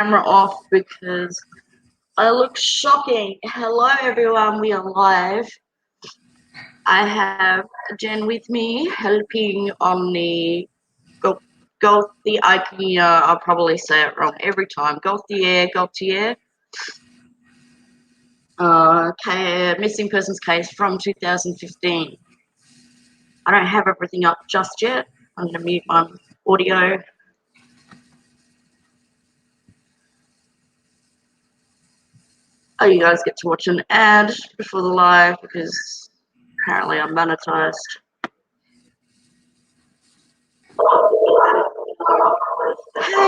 camera off because I look shocking. Hello, everyone. We are live. I have Jen with me helping on the GAUTHIER. I'll probably say it wrong every time. GAUTHIER. Missing persons case from 2015. I don't have everything up just yet. I'm going to mute my audio. Oh, you guys get to watch an ad before the live because apparently I'm monetized.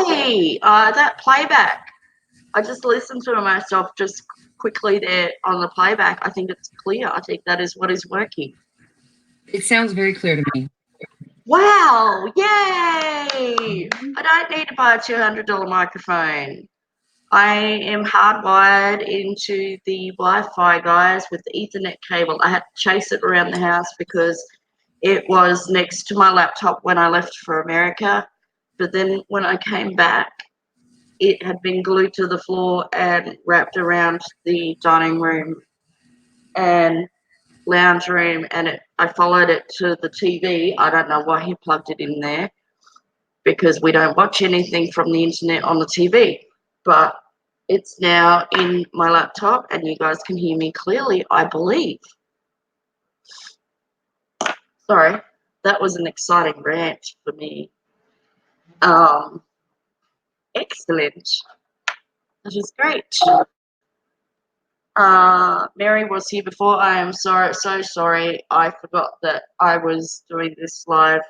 Hey, that playback. I just listened to myself just quickly there on the playback. I think it's clear. I think that is what is working. It sounds very clear to me. Wow, yay! I don't need to buy a $200 microphone. I am hardwired into the Wi-Fi, guys, with the Ethernet cable. I had to chase it around the house because it was next to my laptop when I left for America. But then when I came back, it had been glued to the floor and wrapped around the dining room and lounge room, and I followed it to the TV. I don't know why he plugged it in there because we don't watch anything from the internet on the TV, but it's now in my laptop and you guys can hear me clearly, I believe. Sorry, that was an exciting rant for me. Excellent. That is great. Mary was here before. I am so sorry. I forgot that I was doing this live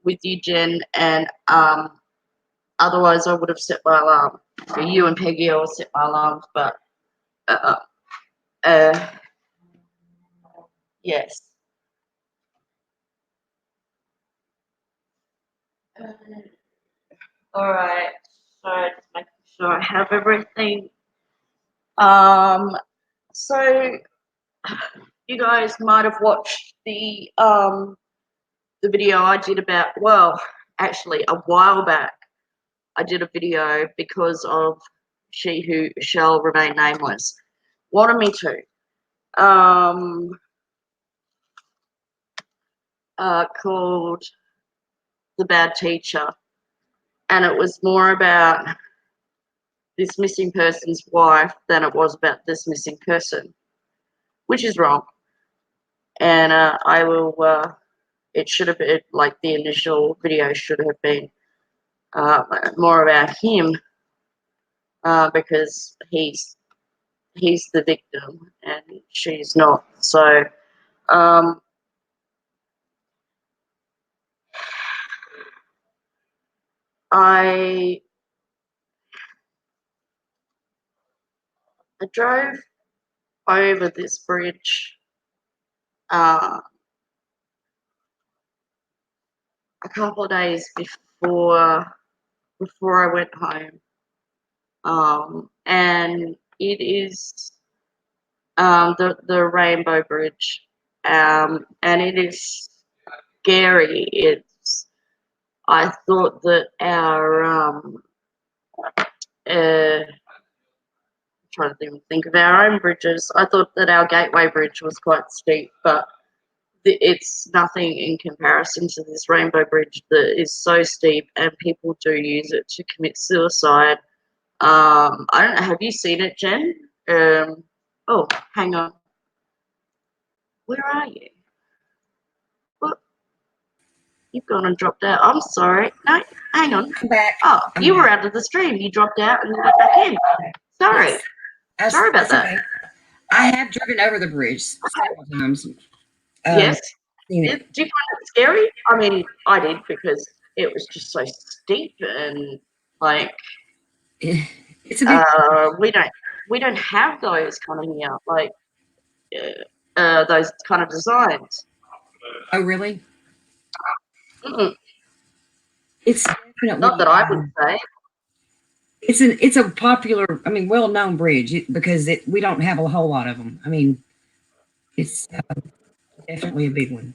with you, Jen, and otherwise I would have set my alarm. For you and Peggy, I will set my alarms, but yes. All right. So just making sure I have everything. So you guys might have watched the video I did about, well, actually a while back. I did a video because of She Who Shall Remain Nameless wanted me to. Called The Bad Teacher, and it was more about this missing person's wife than it was about this missing person, which is wrong. And I will, it should have been, like the initial video should have been more about him because he's the victim and she's not. So I drove over this bridge a couple of days before I went home, and it is the Rainbow Bridge, and it is scary. I thought that our trying to think of our own bridges. I thought that our Gateway Bridge was quite steep, but it's nothing in comparison to this Rainbow Bridge that is so steep, and people do use it to commit suicide. I don't know. Have you seen it, Jen? Oh, hang on. Where are you? What? You've gone and dropped out. I'm sorry. No, hang on. I'm back. Oh, you were out of the stream. You dropped out and got back in. Sorry. Yes. Sorry about that. Okay. I have driven over the bridge several times. Yes. Seen Do you it. find it scary? I mean, I did because it was just so steep and like It's a big. we don't have those kind of here, like those kind of designs. Oh, really? Mm-mm. It's definitely Not that I would say. it's a popular, I mean, well-known bridge because we don't have a whole lot of them. I mean, it's definitely a big one.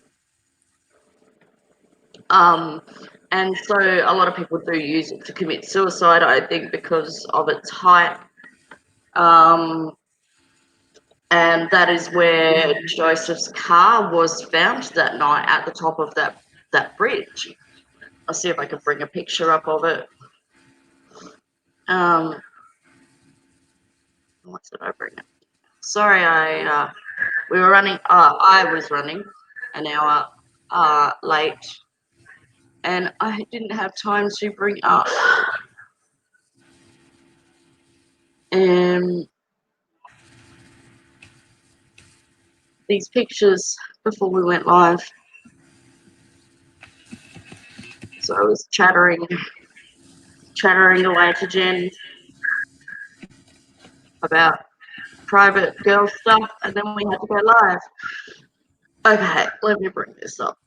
And so a lot of people do use it to commit suicide, I think, because of its height. And that is where Joseph's car was found that night, at the top of that bridge. I'll see if I can bring a picture up of it. What did I bring up? Sorry, we were running. I was running an hour late, and I didn't have time to bring up these pictures before we went live. So I was chattering away to Jen about private girl stuff, and then we had to go live. Okay, let me bring this up.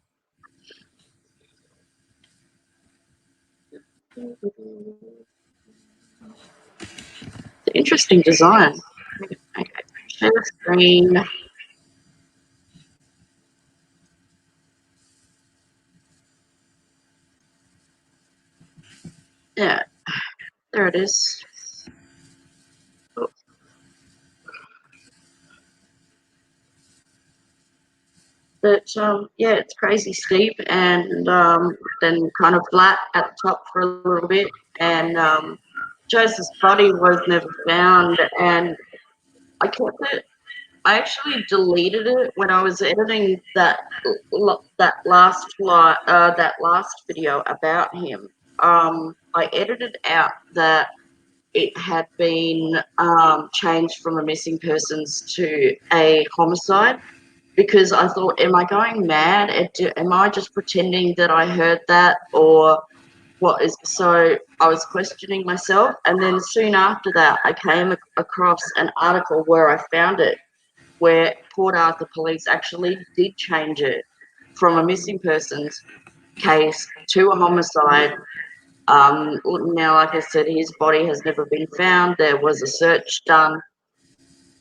It's an interesting design. Okay, share screen. Yeah, there it is. Oh. But yeah, it's crazy steep and then kind of flat at the top for a little bit. And Joseph's body was never found, and I kept it. I actually deleted it when I was editing that last video about him. I edited out that it had been changed from a missing persons to a homicide, because I thought, am I going mad? Am I just pretending that I heard that, or what is? So I was questioning myself, and then soon after that, I came across an article where I found it, where Port Arthur Police actually did change it from a missing persons case to a homicide. Now, like I said, his body has never been found. There was a search done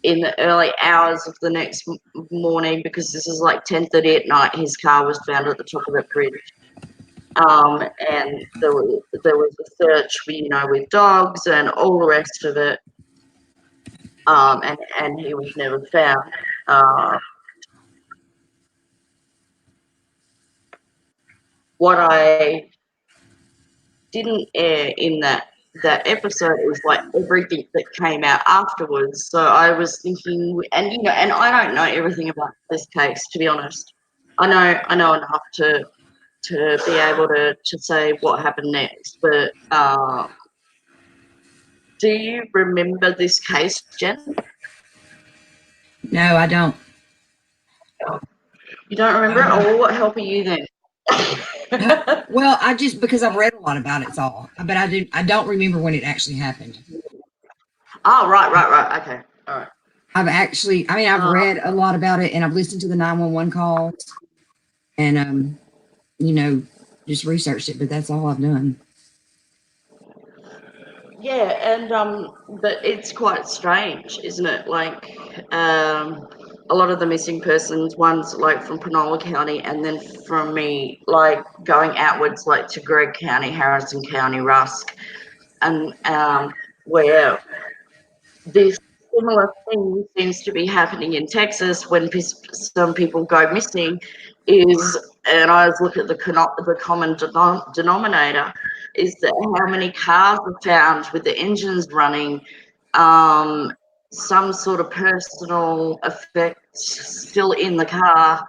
in the early hours of the next morning, because this is like 10:30 at night. His car was found at the top of that bridge. And there was a search, with dogs and all the rest of it. And he was never found. What I didn't air in that episode is like everything that came out afterwards. So I was thinking, and I don't know everything about this case, to be honest. I know enough to be able to say what happened next. But do you remember this case, Jen? No, I don't. You don't remember it? Oh, well, what help are you then? Well, I just, because I've read a lot about it, all, but I don't remember when it actually happened. Oh, right. Okay, all right. I've read a lot about it, and I've listened to the 911 calls, and just researched it. But that's all I've done. Yeah, and but it's quite strange, isn't it? Like, a lot of the missing persons ones, like from Penola County, and then from me, like going outwards, like to Gregg County, Harrison County, Rusk, and where this similar thing seems to be happening in Texas when some people go missing. And I was looking at the common denominator, is that how many cars are found with the engines running, some sort of personal effects still in the car.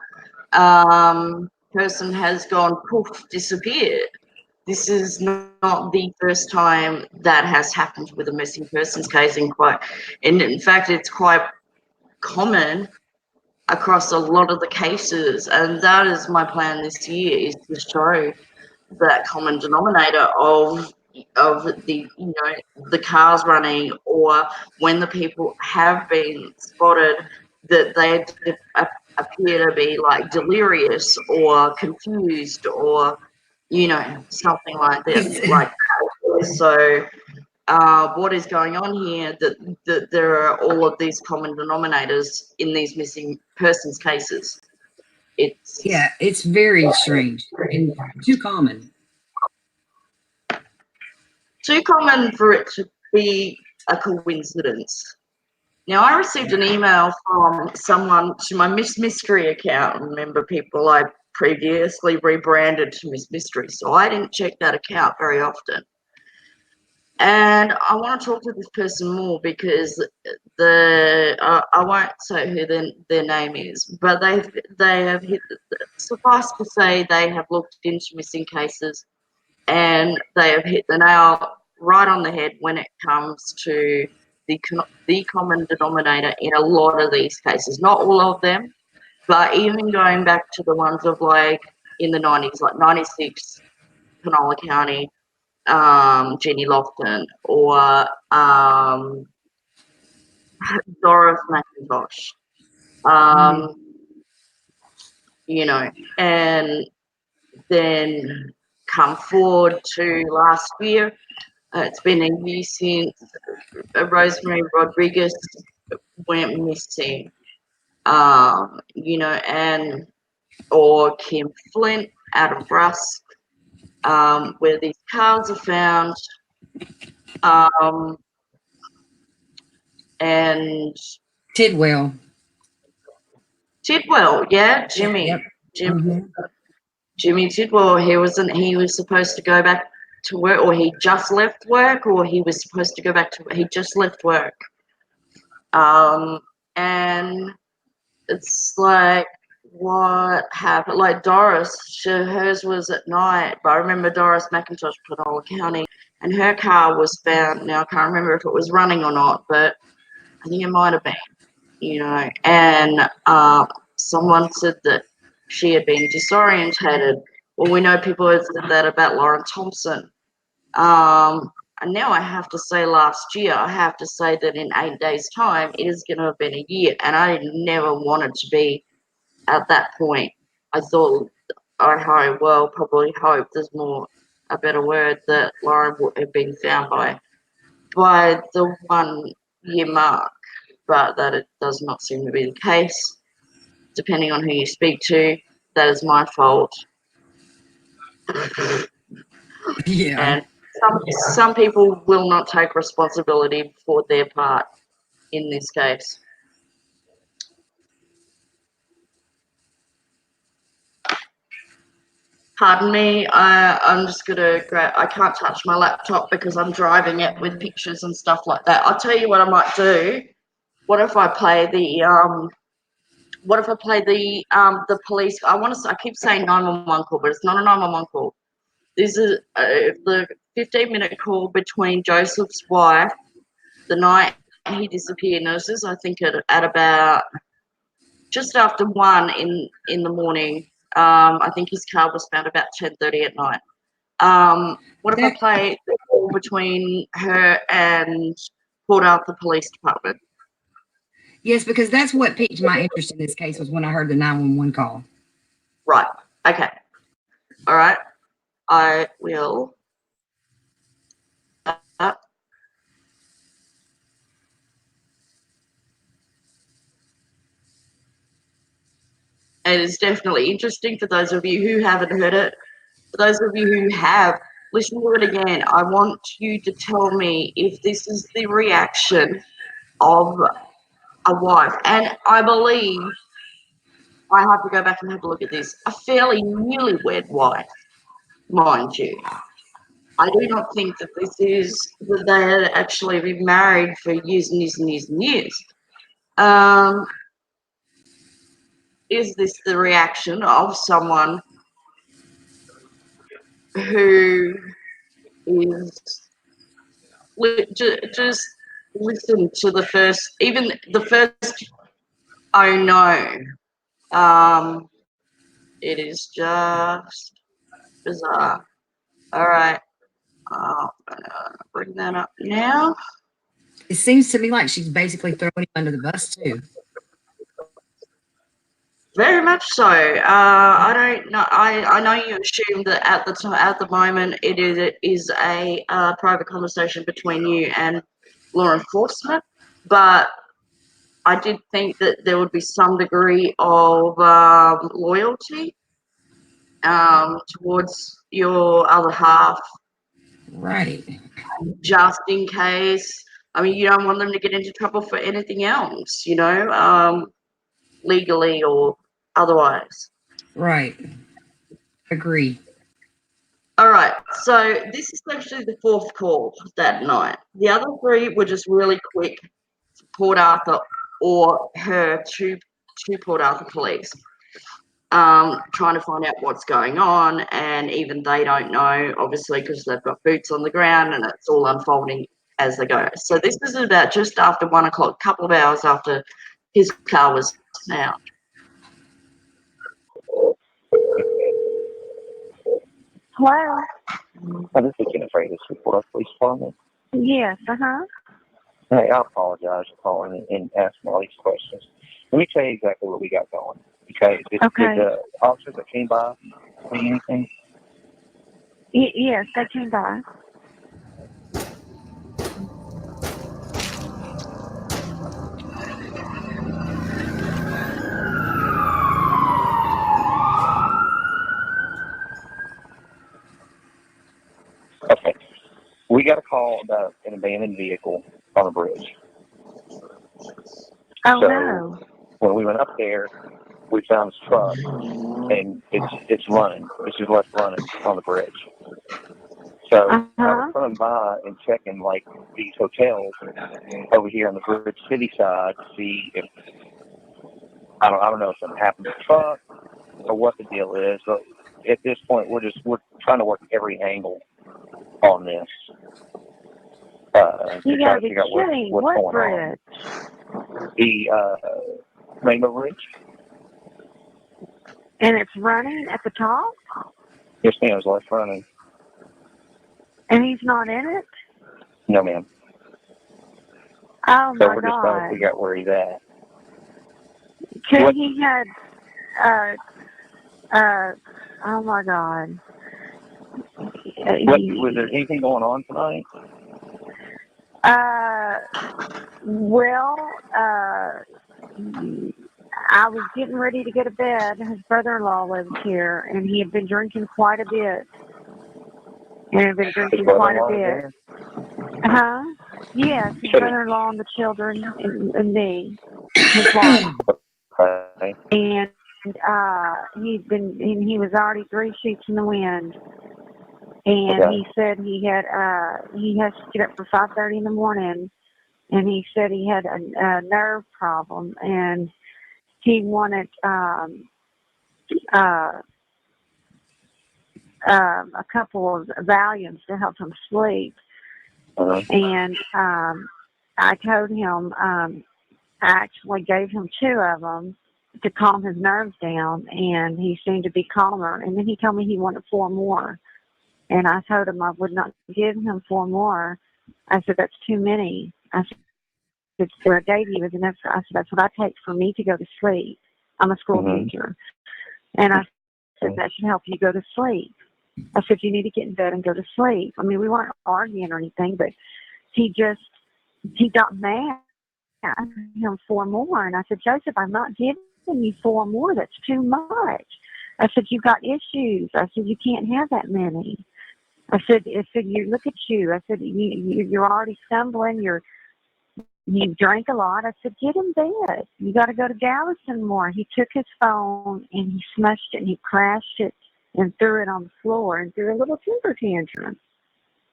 Person has gone poof, disappeared. This is not the first time that has happened with a missing persons case, and in fact, it's quite common across a lot of the cases. And that is my plan this year, is to show that common denominator of the cars running, or when the people have been spotted, that they appear to be like delirious or confused, or something like that. So what is going on here, that there are all of these common denominators in these missing persons cases. It's Yeah, it's very strange and too common. too common for it to be a coincidence. Now, I received an email from someone to my Miss Mystery account. Remember, people, I previously rebranded to Miss Mystery, so I didn't check that account very often. And I want to talk to this person more because I won't say who their name is, but they have hit. Suffice to say, they have looked into missing cases, and they have hit the nail right on the head when it comes to the common denominator in a lot of these cases. Not all of them, but even going back to the ones of like in the 90s, like 96, Penola County, Jenny Lofton, or Doris McIntosh, Mhm. um, and then come forward to last year. It's been a year since Rosemary Rodriguez went missing, and or Kim Flint out of Rusk, where these cars are found, um, and Tidwell. Tidwell, yeah, Yeah. Yep. Jimmy, Hmm. Jimmy Tidwell. He was supposed to go back to work, or he just left work, or he was supposed to go back to. He just left work, and it's like what happened. Like Doris, hers was at night, but I remember Doris McIntosh, Penola County, and her car was found. Now I can't remember if it was running or not, but I think it might have been. And someone said that she had been disorientated. Well, we know people have said that about Lauren Thompson. And now I have to say last year, I have to say that in 8 days' time, it is going to have been a year. And I never wanted to be at that point. I thought, probably hope there's a better word, that Lauren would have been found by the 1 year mark, but that it does not seem to be the case. Depending on who you speak to, that is my fault. Yeah. And some people will not take responsibility for their part in this case. Pardon me, I'm just gonna grab. I can't touch my laptop because I'm driving it with pictures and stuff like that. I'll tell you what I might do. What if I play the police? I keep saying 911 call, but it's not a 911 call. This is the 15-minute call between Joseph's wife the night he disappeared. And this is, I think, at about just after 1 in the morning. I think his car was found about 10:30 at night. What if I That play the call between her and Port Arthur Police Department? yes, because that's what piqued my interest in this case was when I heard the 911 call. Right. Okay. All right. I will. It is definitely interesting for those of you who haven't heard it. For those of you who have, listen to it again. I want you to tell me if this is the reaction of a wife. And I believe I have to go back and have a look at this. A fairly newlywed wife, mind you. I do not think that that they had actually been married for years and years and years and years. Um, is this the reaction of someone who is just listen to even the first, oh no, um, it is just bizarre. All right, I'm gonna bring that up now. It seems to me like she's basically throwing him under the bus too. Very much so. I don't know. I know you assume that at the moment it is a private conversation between you and law enforcement, but I did think that there would be some degree of loyalty towards your other half, Right. just in case. I mean, you don't want them to get into trouble for anything else, legally or otherwise. Right. Agree. All right, so this is actually the fourth call that night. The other three were just really quick for Port Arthur or her to Port Arthur police, trying to find out what's going on, and even they don't know, obviously, because they've got boots on the ground and it's all unfolding as they go. So this is about just after 1 o'clock, a couple of hours after his car was found. Hello? This is Jennifer. This is Port Arthur Police Department. Yes, Hey, I apologize for calling and asking all these questions. Let me tell you exactly what we got going. Okay? Did the officers that came by see anything? Yes, they came by. Okay. We got a call about an abandoned vehicle on a bridge. Oh, So no. when we went up there, we found this truck, and it's running. It's just left running on the bridge. So I was coming by and checking like these hotels over here on the Bridge City side to see if I don't know if something happened to the truck or what the deal is. But at this point, we're trying to work every angle on this to You try gotta to be figure out kidding. what's What going bridge? on. The Rainbow Bridge. And it's running at the top? Yes, ma'am. It's left running. And he's not in it? No, ma'am. Oh, So my we're just trying to God. figure out where he's at. Because he had, oh, my God. Was there anything going on tonight? Well, I was getting ready to go to bed. His brother-in-law lives here, and he had been drinking quite a bit. His brother-in-law was there? Huh? Yes, his brother-in-law and the children and me, his wife. Okay. And he was already 3 sheets in the wind. And Okay. he said he has to get up for 5:30 in the morning, and he said he had a nerve problem, and he wanted a couple of Valiums to help him sleep. Uh-huh. And I told him, I actually gave him 2 of them to calm his nerves down, and he seemed to be calmer. And then he told me he wanted 4 more. And I told him I would not give him 4 more. I said, that's too many. I said, what I gave you was enough. I said, that's what I take for me to go to sleep. I'm a school teacher. And I said, that should help you go to sleep. I said, you need to get in bed and go to sleep. I mean, we weren't arguing or anything, but he got mad. I gave him 4 more. And I said, Joseph, I'm not giving you 4 more. That's too much. I said, you've got issues. I said, you can't have that many. I said, you look at you. I said, you're already stumbling. You drank a lot. I said, get in bed. You got to go to Galveston more. He took his phone and he smushed it and he crashed it and threw it on the floor and threw a little temper tantrum.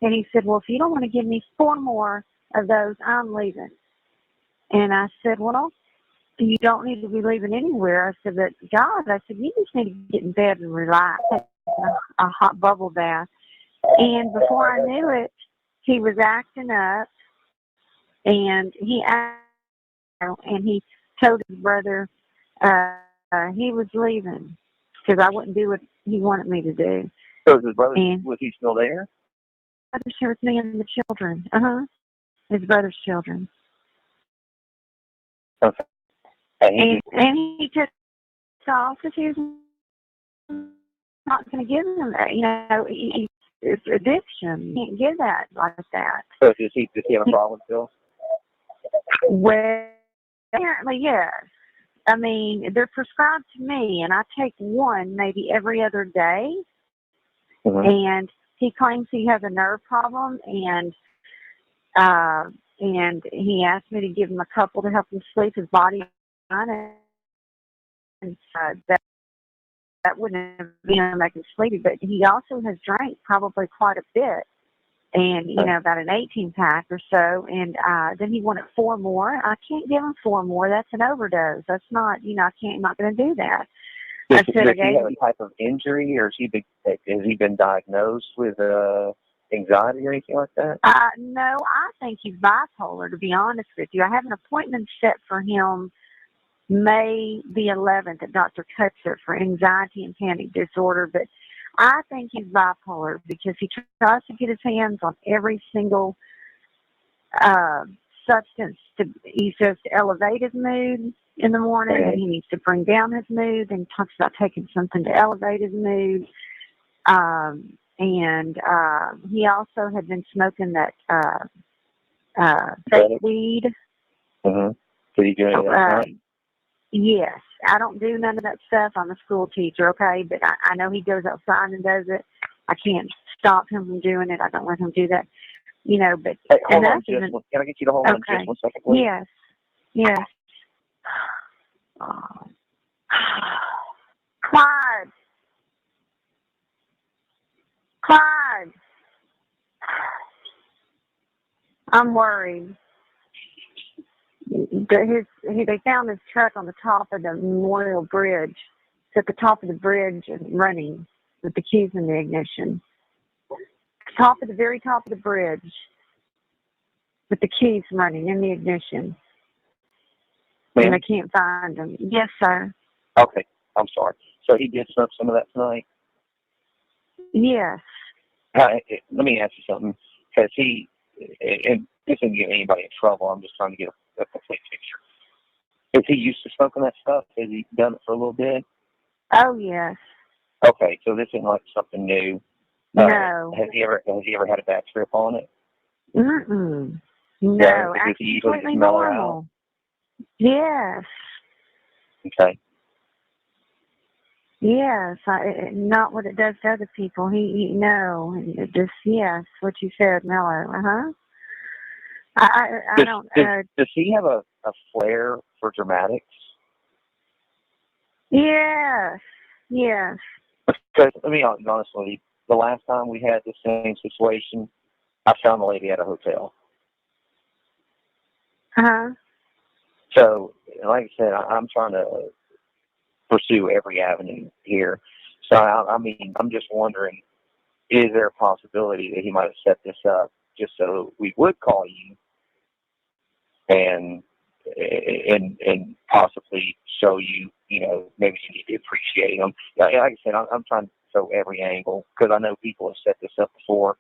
And he said, well, if you don't want to give me 4 more of those, I'm leaving. And I said, well, you don't need to be leaving anywhere. I said, but God, I said, you just need to get in bed and relax, take a hot bubble bath. And before I knew it, he was acting up, and he told his brother he was leaving because I wouldn't do what he wanted me to do. So his brother, was he still there? His brother's here with me and the children. His brother's children. Okay. And he took off because he was not going to give him that. It's addiction. You can't give that like that. So does he have a problem still? Well, apparently, yes. I mean, they're prescribed to me, and I take one maybe every other day. Mm-hmm. And he claims he has a nerve problem, and he asked me to give him a couple to help him sleep his body on it, and that wouldn't have been make him sleepy. But he also has drank probably quite a bit, and about an 18-pack or so, and then he wanted 4 more. I can't give him 4 more. That's an overdose. That's not, I'm not going to do that. Does he have a type of injury, or has he been diagnosed with anxiety or anything like that? No, I think he's bipolar, to be honest with you. I have an appointment set for him May the 11th at Dr. Kutzer for anxiety and panic disorder, but I think he's bipolar because he tries to get his hands on every single substance. He says to elevate his mood in the morning, and he needs to bring down his mood, and talks about taking something to elevate his mood. And he also had been smoking that fake weed. Mm-hmm. Did he do any of that? Yes. I don't do none of that stuff. I'm a school teacher, okay? But I know he goes outside and does it. I can't stop him from doing it. I don't let him do that. But... Hey, hold on, can I get you to hold on just 1 second, please? Yes. Yes. Oh. Clyde. I'm worried. They found his truck on the top of the Memorial Bridge. It's at the top of the bridge and running with the keys in the ignition. Very top of the bridge with the keys running in the ignition. Ma'am? And I can't find him. Yes, sir. Okay, I'm sorry. So he did smoke some of that tonight? Yes. Let me ask you something, because and this isn't getting anybody in trouble, I'm just trying to get a complete picture. Is he used to smoking that stuff? Has he done it for a little bit? Oh, yes. Okay, so this isn't like something new. No. Has he ever had a bad trip on it? Mm-mm. No, Does he usually completely smell normal. out? Yes. Okay. Yes, not what it does to other people. It just, yes, what you said, mellow. I don't. Does he have a flair for dramatics? Yes. Because let me be honest with you. The last time we had the same situation, I found the lady at a hotel. So, like I said, I'm trying to pursue every avenue here. So, I'm just wondering, is there a possibility that he might have set this up just so we would call you and possibly show you, maybe you need to appreciate him. Like I said, I'm trying to throw every angle, because I know people have set this up before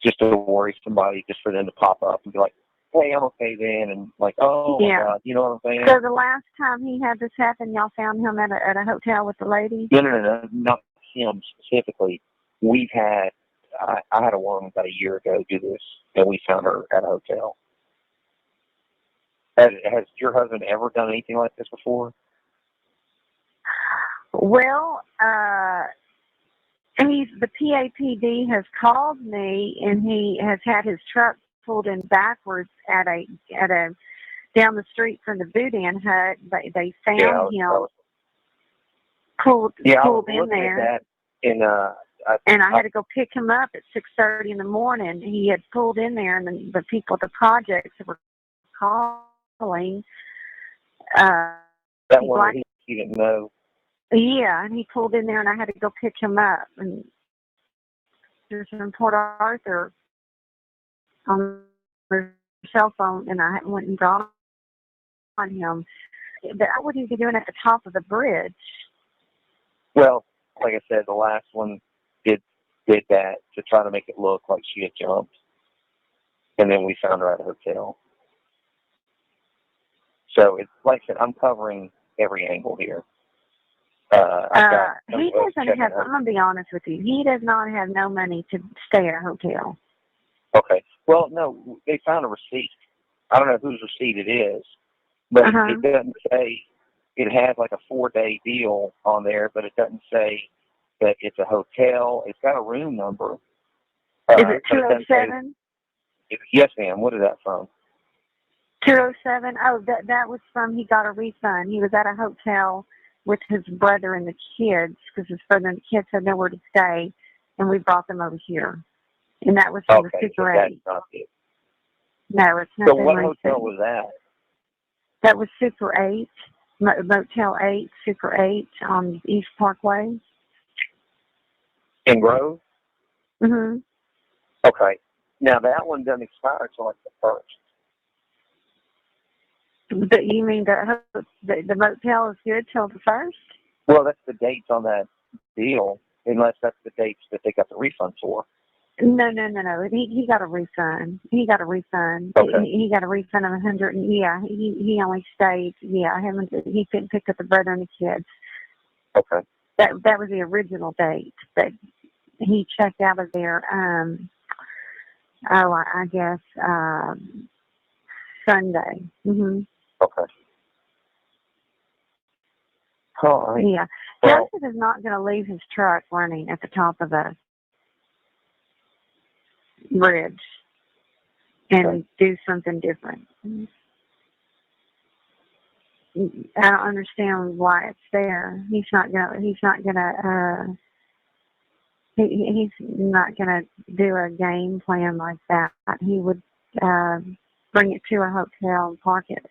just to worry somebody, just for them to pop up and be like, hey, I'm okay then, and like, oh my God, you know what I'm saying? So the last time he had this happen, y'all found him at a hotel with the lady? No, not him specifically. I had a woman about a year ago do this, and we found her at a hotel. Has your husband ever done anything like this before? Well, the PAPD has called me, and he has had his truck pulled in backwards at a down the street from the Boudin hut. But they found him pulled in there. And I had to go pick him up at 6:30 in the morning. He had pulled in there, and the people at the projects were calling. That one he didn't know. Yeah, and he pulled in there, and I had to go pick him up. And there's in Port Arthur on their cell phone, and I went and got on him. But what is he doing at the top of the bridge? Well, like I said, the last one did that to try to make it look like she had jumped, and then we found her at a hotel. So it's like I said, I'm covering every angle here. He doesn't have. I'm gonna be honest with you. He does not have no money to stay at a hotel. Okay. Well, no, they found a receipt. I don't know whose receipt it is, but it doesn't say. It has like a 4-day deal on there, but it doesn't say that it's a hotel. It's got a room number, Is it 207? Yes, ma'am. What is that from? 207? Oh, that was from, he got a refund. He was at a hotel with his brother and the kids, because his brother and the kids had nowhere to stay, and we brought them over here. And that was from the Super 8. That's not it. No, it's not. So what hotel was that? That was Super 8, Motel 8, Super 8 on East Parkway. In Grove? Mm-hmm. Okay. Now that one doesn't expire until like the 1st. But you mean the motel is good till the 1st? Well, that's the dates on that deal, unless that's the dates that they got the refund for. No. He got a refund. He got a refund. Okay. He got a refund of 100. And yeah, he only stayed. Yeah, he couldn't pick up the brother and the kids. Okay. That was the original date, but he checked out of there. I guess Sunday. Mhm. Okay. All right. Yeah. Well, Joseph is not going to leave his truck running at the top of the bridge and do something different. I don't understand why it's there. He's not gonna do a game plan like that. He would bring it to a hotel and park it.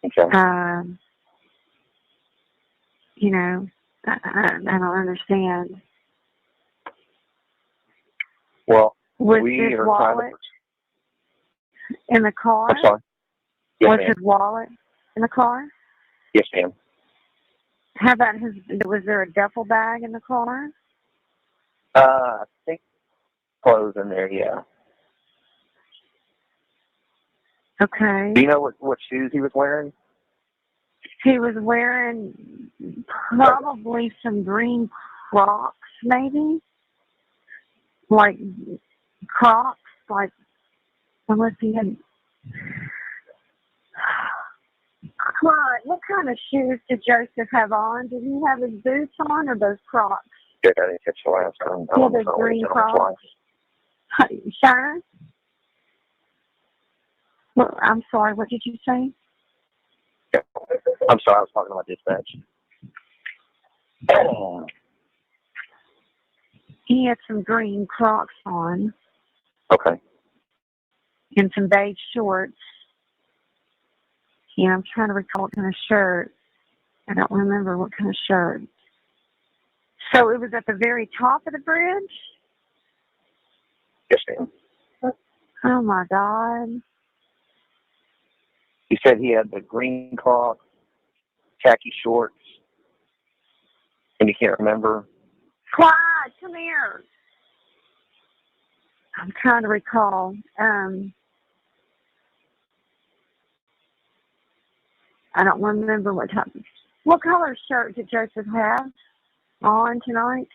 okay. You know, I don't understand. Well, Was we his are wallet in the car? I'm sorry. Yes, Was ma'am. his wallet in the car? Yes, ma'am. How about was there a duffel bag in the car? I think clothes in there, yeah. Okay. Do you know what shoes he was wearing? He was wearing probably some green Crocs, maybe? Like Crocs, like, unless he had... What kind of shoes did Joseph have on? Did he have his boots on or those Crocs? Yeah, I didn't catch the last one. Yeah, those green Crocs. Sharon? Well, I'm sorry, what did you say? Yeah. I'm sorry, I was talking about dispatch. He had some green Crocs on. Okay. And some beige shorts. Yeah, I'm trying to recall what kind of shirt. I don't remember what kind of shirt. So it was at the very top of the bridge? Yes, ma'am. Oh, my God. He said he had the green Crocs, khaki shorts, and you can't remember. Clyde, come here. I'm trying to recall. I don't remember what type. What color shirt did Joseph have on tonight?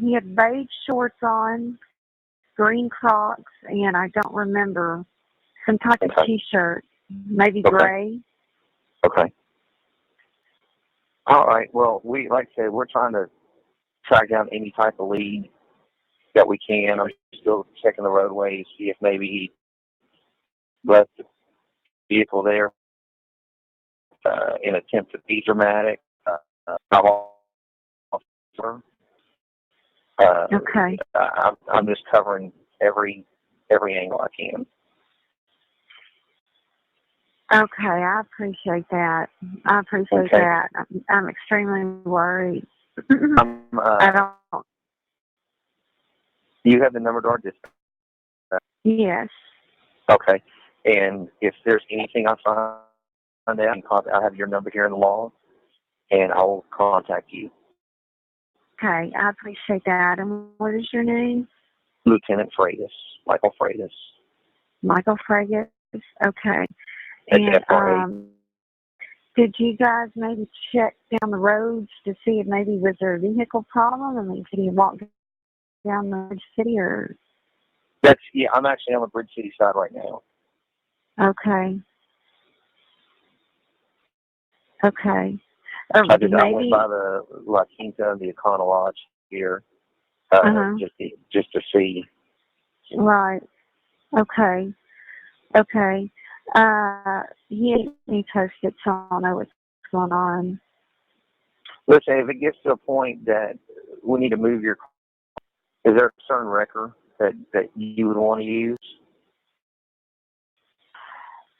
He had beige shorts on, green Crocs, and I don't remember, some type of T-shirt, maybe gray. Okay. All right. Well, like I said, we're trying to track down any type of lead that we can. I'm still checking the roadways, see if maybe he left the vehicle there in an attempt to be dramatic. Okay. I'm just covering every angle I can. Okay, I appreciate that. That. I'm extremely worried. I don't. You have the number to our dispatch? Yes. Okay. And if there's anything I find out, I have your number here in the log, and I will contact you. Okay, I appreciate that. And what is your name? Lieutenant Freitas, Michael Freitas. Michael Freitas. Okay. And did you guys maybe check down the roads to see if maybe was there a vehicle problem? I mean, could he walk down the city or? I'm actually on the Bridge City side right now. Okay. Okay. Or I went maybe. by the La Quinta, the Econo Lodge here, just to see. Right. Okay. Okay. He ain't me posted, so I know what's going on. Listen, if it gets to a point that we need to move your, is there a certain wrecker that you would want to use?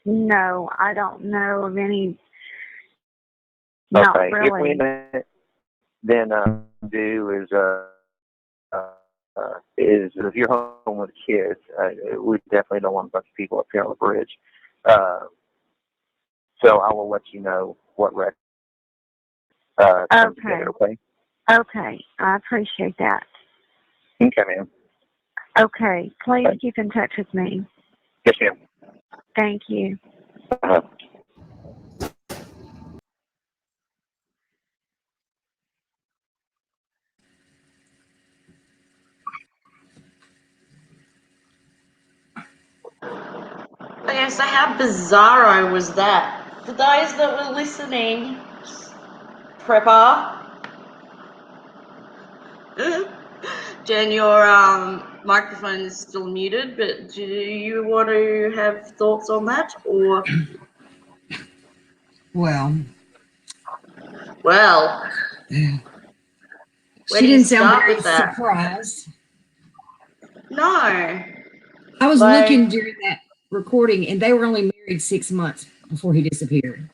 No, I don't know of any. Okay. Not really. Then do is if you're home with kids, we definitely don't want a bunch of people up here on the bridge. So I will let you know what wreck comes together. Okay. Okay. I appreciate that. Okay, ma'am. Okay. Please keep in touch with me. Yes, ma'am. Thank you. Uh-huh. Okay, so how bizarro was that? For those that were listening, prepper. Jen, your microphone is still muted, but do you want to have thoughts on that, or? Well, Where she do you didn't sound start very with that? surprised. No, I was like, looking during that recording, and they were only married 6 months before he disappeared.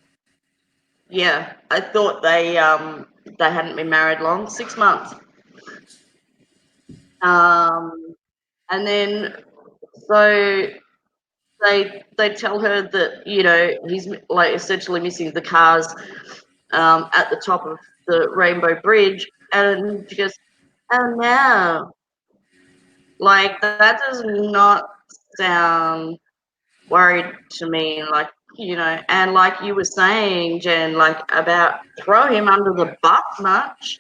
yeah, I thought they hadn't been married long, 6 months. And then so they tell her that, you know, he's like essentially missing the cars at the top of the Rainbow Bridge, and she goes, "Oh no!" Like that does not sound worried to me. Like, you know, and like you were saying, Jen, like about throw him under the bus much.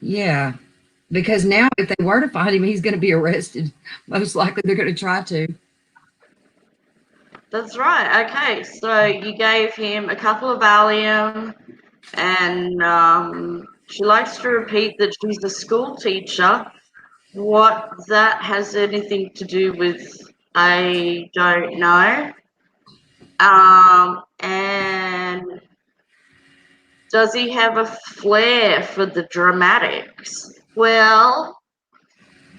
Yeah, because now if they were to find him, he's going to be arrested. Most likely they're going to try to. That's right. Okay, so you gave him a couple of Valium, and she likes to repeat that she's a school teacher. What that has anything to do with, I don't know. And does he have a flair for the dramatics? Well,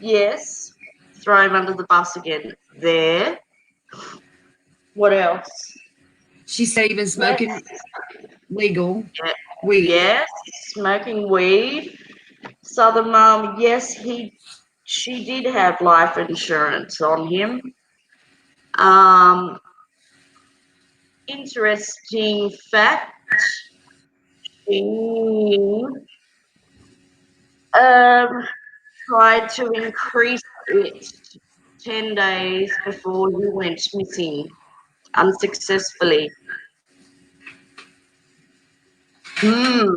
yes. Throw him under the bus again. There. What else? She said even smoking legal Yeah. weed. Yes, smoking weed. Southern Mom, yes, she did have life insurance on him. Interesting fact. She tried to increase it 10 days before he went missing, unsuccessfully. Hmm.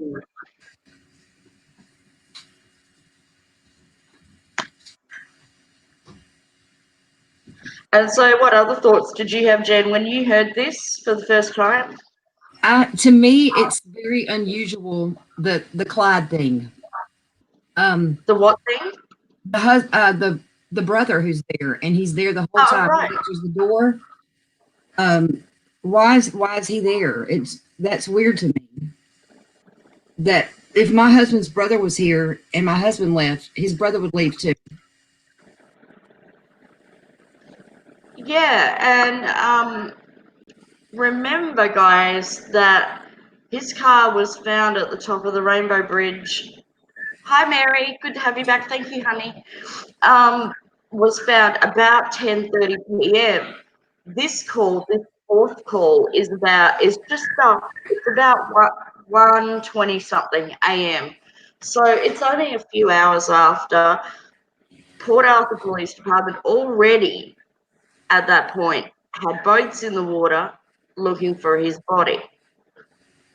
And so, what other thoughts did you have, Jen, when you heard this for the first time? To me, it's very unusual, the Clyde thing. The what thing? The brother who's there, and he's there the whole Oh, time. right. He answers the door. Why is he there? That's weird to me. That if my husband's brother was here and my husband left, his brother would leave too. Yeah, and remember, guys, that his car was found at the top of the Rainbow Bridge. Hi, Mary. Good to have you back. Thank you, honey. Was found about 10:30 p.m. This fourth call, is just it's about 1:20 something a.m. So it's only a few hours after. Port Arthur Police Department already at that point had boats in the water looking for his body,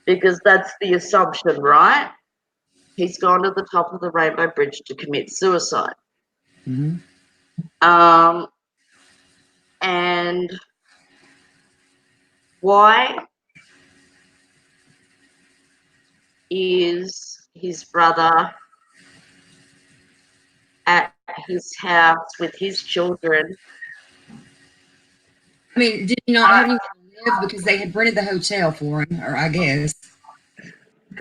because that's the assumption, right? He's gone to the top of the Rainbow Bridge to commit suicide. Mm-hmm. And why? is his brother at his house with his children. I mean, did he not have anywhere to live because they had rented the hotel for him, or I guess.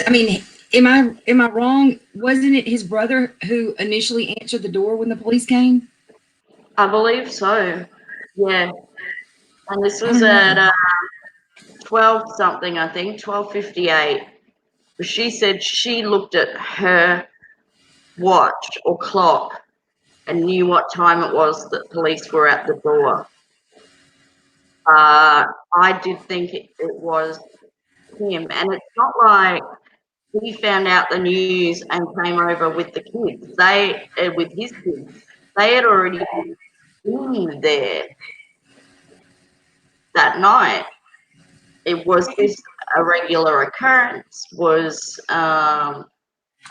I mean, am I wrong? Wasn't it his brother who initially answered the door when the police came? I believe so. Yeah. And this I was don't at know. 12 something, I think, 12:58. She said she looked at her watch or clock and knew what time it was that police were at the door. I did think it was him, and it's not like he found out the news and came over with the kids. With his kids, they had already been there that night. It was this a regular occurrence? Was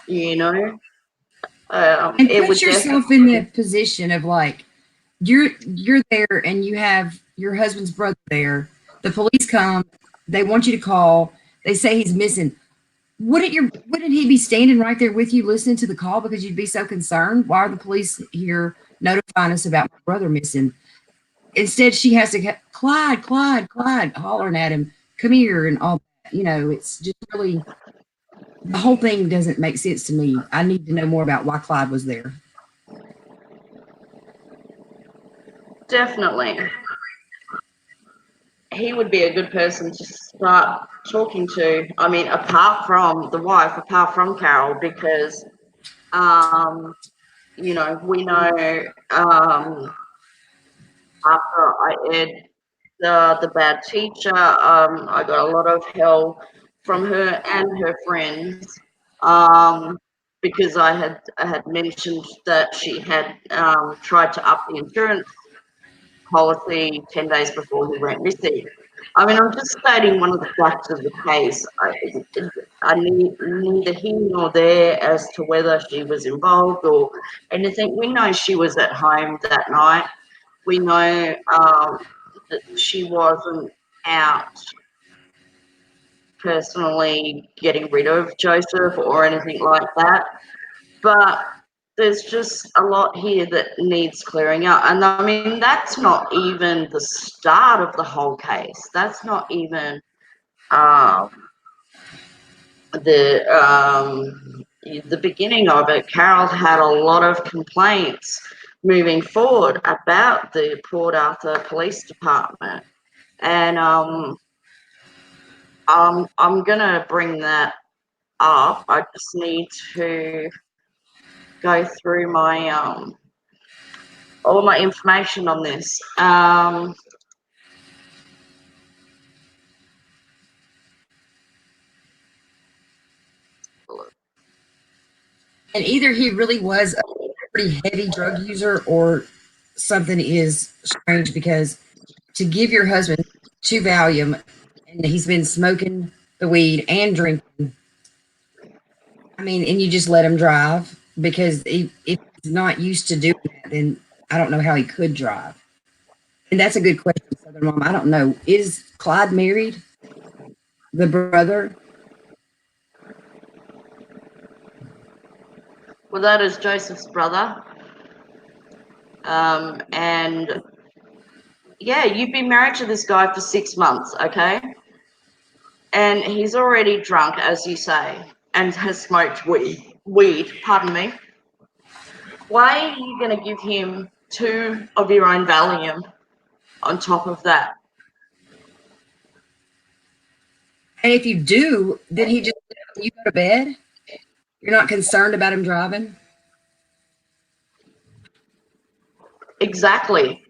you know? And It put would yourself in the definitely position of like you're there and you have your husband's brother there. The police come, they want you to call, they say he's missing. Wouldn't he be standing right there with you listening to the call because you'd be so concerned? Why are the police here notifying us about my brother missing? Instead, she has to get Clyde, hollering at him, come here, and all that. It's just really, the whole thing doesn't make sense to me. I need to know more about why Clyde was there. definitely. He would be a good person to start talking to. I mean, apart from the wife, apart from Carol, because we know after I aired the bad teacher, I got a lot of help from her and her friends, um, because I had mentioned that she had tried to up the insurance policy 10 days before he went missing. I mean, I'm just stating one of the facts of the case. Neither here nor there as to whether she was involved or anything. We know she was at home that night. We know that she wasn't out personally getting rid of Joseph or anything like that. But there's just a lot here that needs clearing up. And I mean, that's not even the start of the whole case. That's not even the beginning of it. Carol had a lot of complaints moving forward about the Port Arthur Police Department. And I'm gonna bring that up. I just need to go through my all my information on this. And either he really was a pretty heavy drug user or something is strange, because to give your husband 2 Valium and he's been smoking the weed and drinking, I mean, and you just let him drive, because if he's not used to doing that, then I don't know how he could drive. And that's a good question, Southern Mom. I don't know. Is Clyde married? The brother? Well, that is Joseph's brother. And yeah, you've been married to this guy for 6 months, okay? And he's already drunk, as you say, and has smoked weed, pardon me. Why are you going to give him 2 of your own Valium on top of that? And if you do, then he just you go to bed? You're not concerned about him driving? Exactly.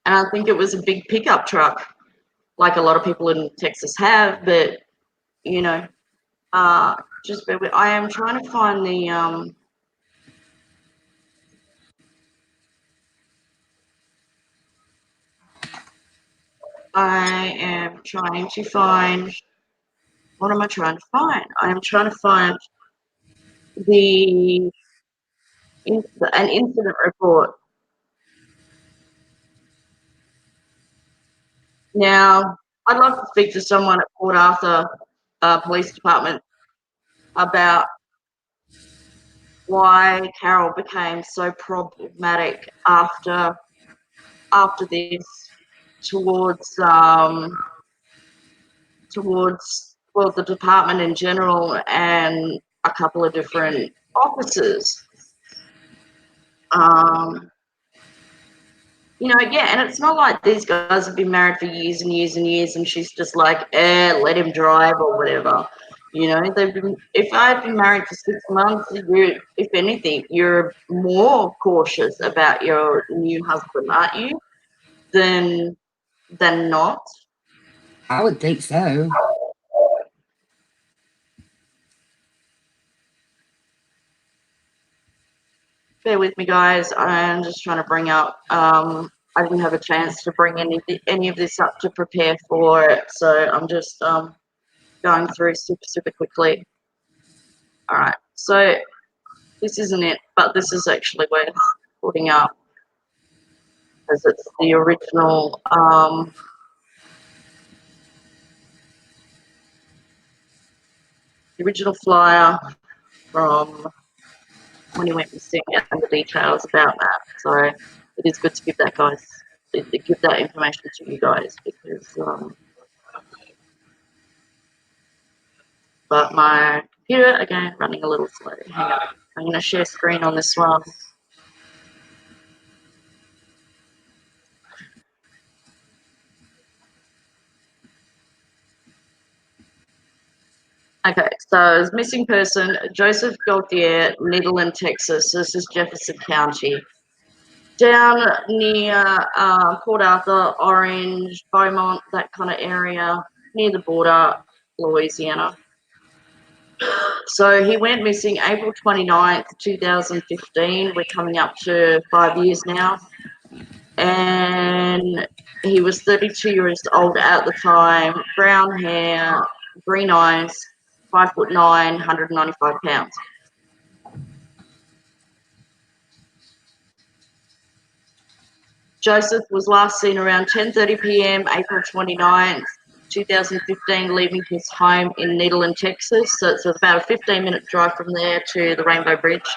And I think it was a big pickup truck, like a lot of people in Texas have, but, you know, just bear with. I am trying to find the I am trying to find. What am I trying to find? I am trying to find the an incident report. Now, I'd like to speak to someone at Port Arthur Police Department about why Carol became so problematic after this towards the department in general and a couple of different officers. Yeah, and it's not like these guys have been married for years and years and years, and she's just like, let him drive or whatever. If I've been married for 6 months, if anything, you're more cautious about your new husband, aren't you? Than not. I would think so. Bear with me, guys. I'm just trying to bring up. I didn't have a chance to bring any of this up to prepare for it, so I'm just going through super quickly. All right, so this isn't it, but this is actually worth putting up because it's the original. The original flyer from when he went missing and the details about that. So it is good to give that give that information to you guys because but my computer again running a little slow. Hang on. I'm gonna share screen on this one. Okay, so it's missing person, Joseph Gauthier, Nederland, Texas. This is Jefferson County. Down near Port Arthur, Orange, Beaumont, that kind of area, near the border, Louisiana. So he went missing April 29th, 2015. We're coming up to 5 years now. And he was 32 years old at the time, brown hair, green eyes, 5'9", 195 pounds. Joseph was last seen around 10:30 p.m. April 29th, 2015, leaving his home in Nederland, Texas. So it's about a 15-minute drive from there to the Rainbow Bridge.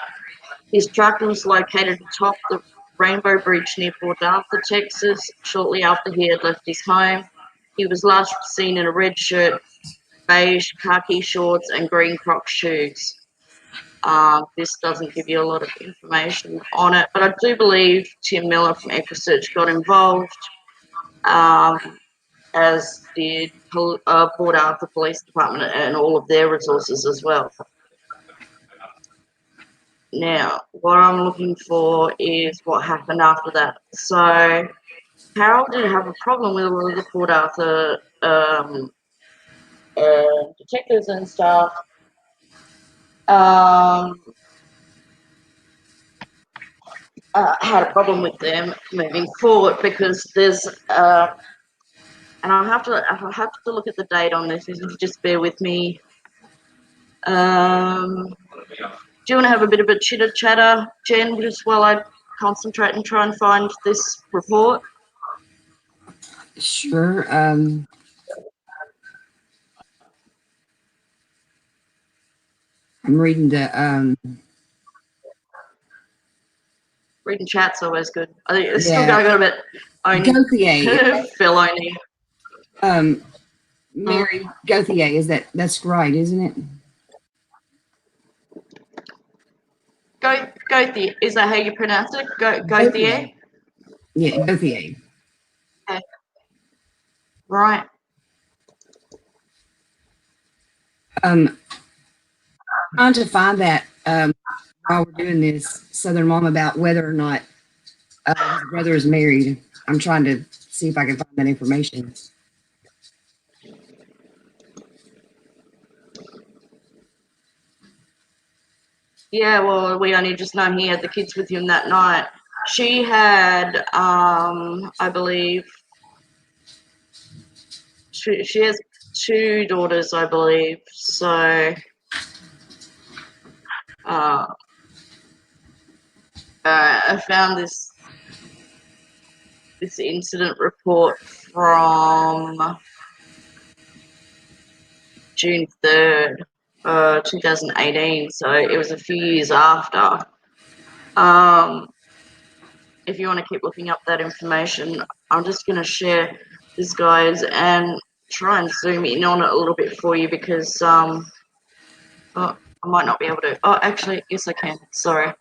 His truck was located atop the Rainbow Bridge near Port Arthur, Texas, shortly after he had left his home. He was last seen in a red shirt, beige khaki shorts, and green Crocs shoes. This doesn't give you a lot of information on it, but I do believe Tim Miller from EquiSearch got involved, as did Port Arthur Police Department and all of their resources as well. Now, what I'm looking for is what happened after that. So, Harold did have a problem with all of the Port Arthur detectives and stuff. Had a problem with them moving forward because there's and I'll have to look at the date on this. If you just bear with me. Do you want to have a bit of a chitter chatter, Jen, just while I concentrate and try and find this report? Sure. I'm reading the Reading chat's always good. I think it's still going on a bit. Gauthier. Felony. Mary Gauthier, that's right, isn't it? Gauthier, is that how you pronounce it? Gauthier? Yeah, Gauthier. Okay. Right. Trying to find that while we're doing this Southern Mom about whether or not his brother is married. I'm trying to see if I can find that information. Yeah, well, we only just know he had the kids with him that night. She had, I believe, she has 2 daughters, I believe. So, I found this incident report from June 3rd. 2018, so it was a few years after. If you want to keep looking up that information, I'm just going to share this, guys, and try and zoom in on it a little bit for you because oh, I might not be able to. Oh, actually, yes, I can. Sorry.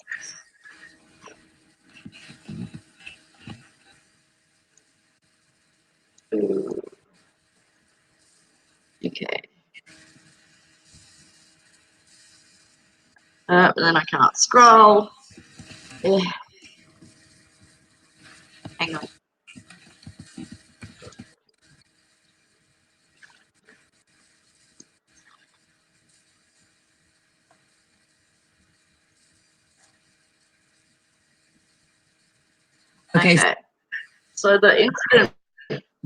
Okay. But then I can't scroll. Yeah. Hang on. Okay. So the incident.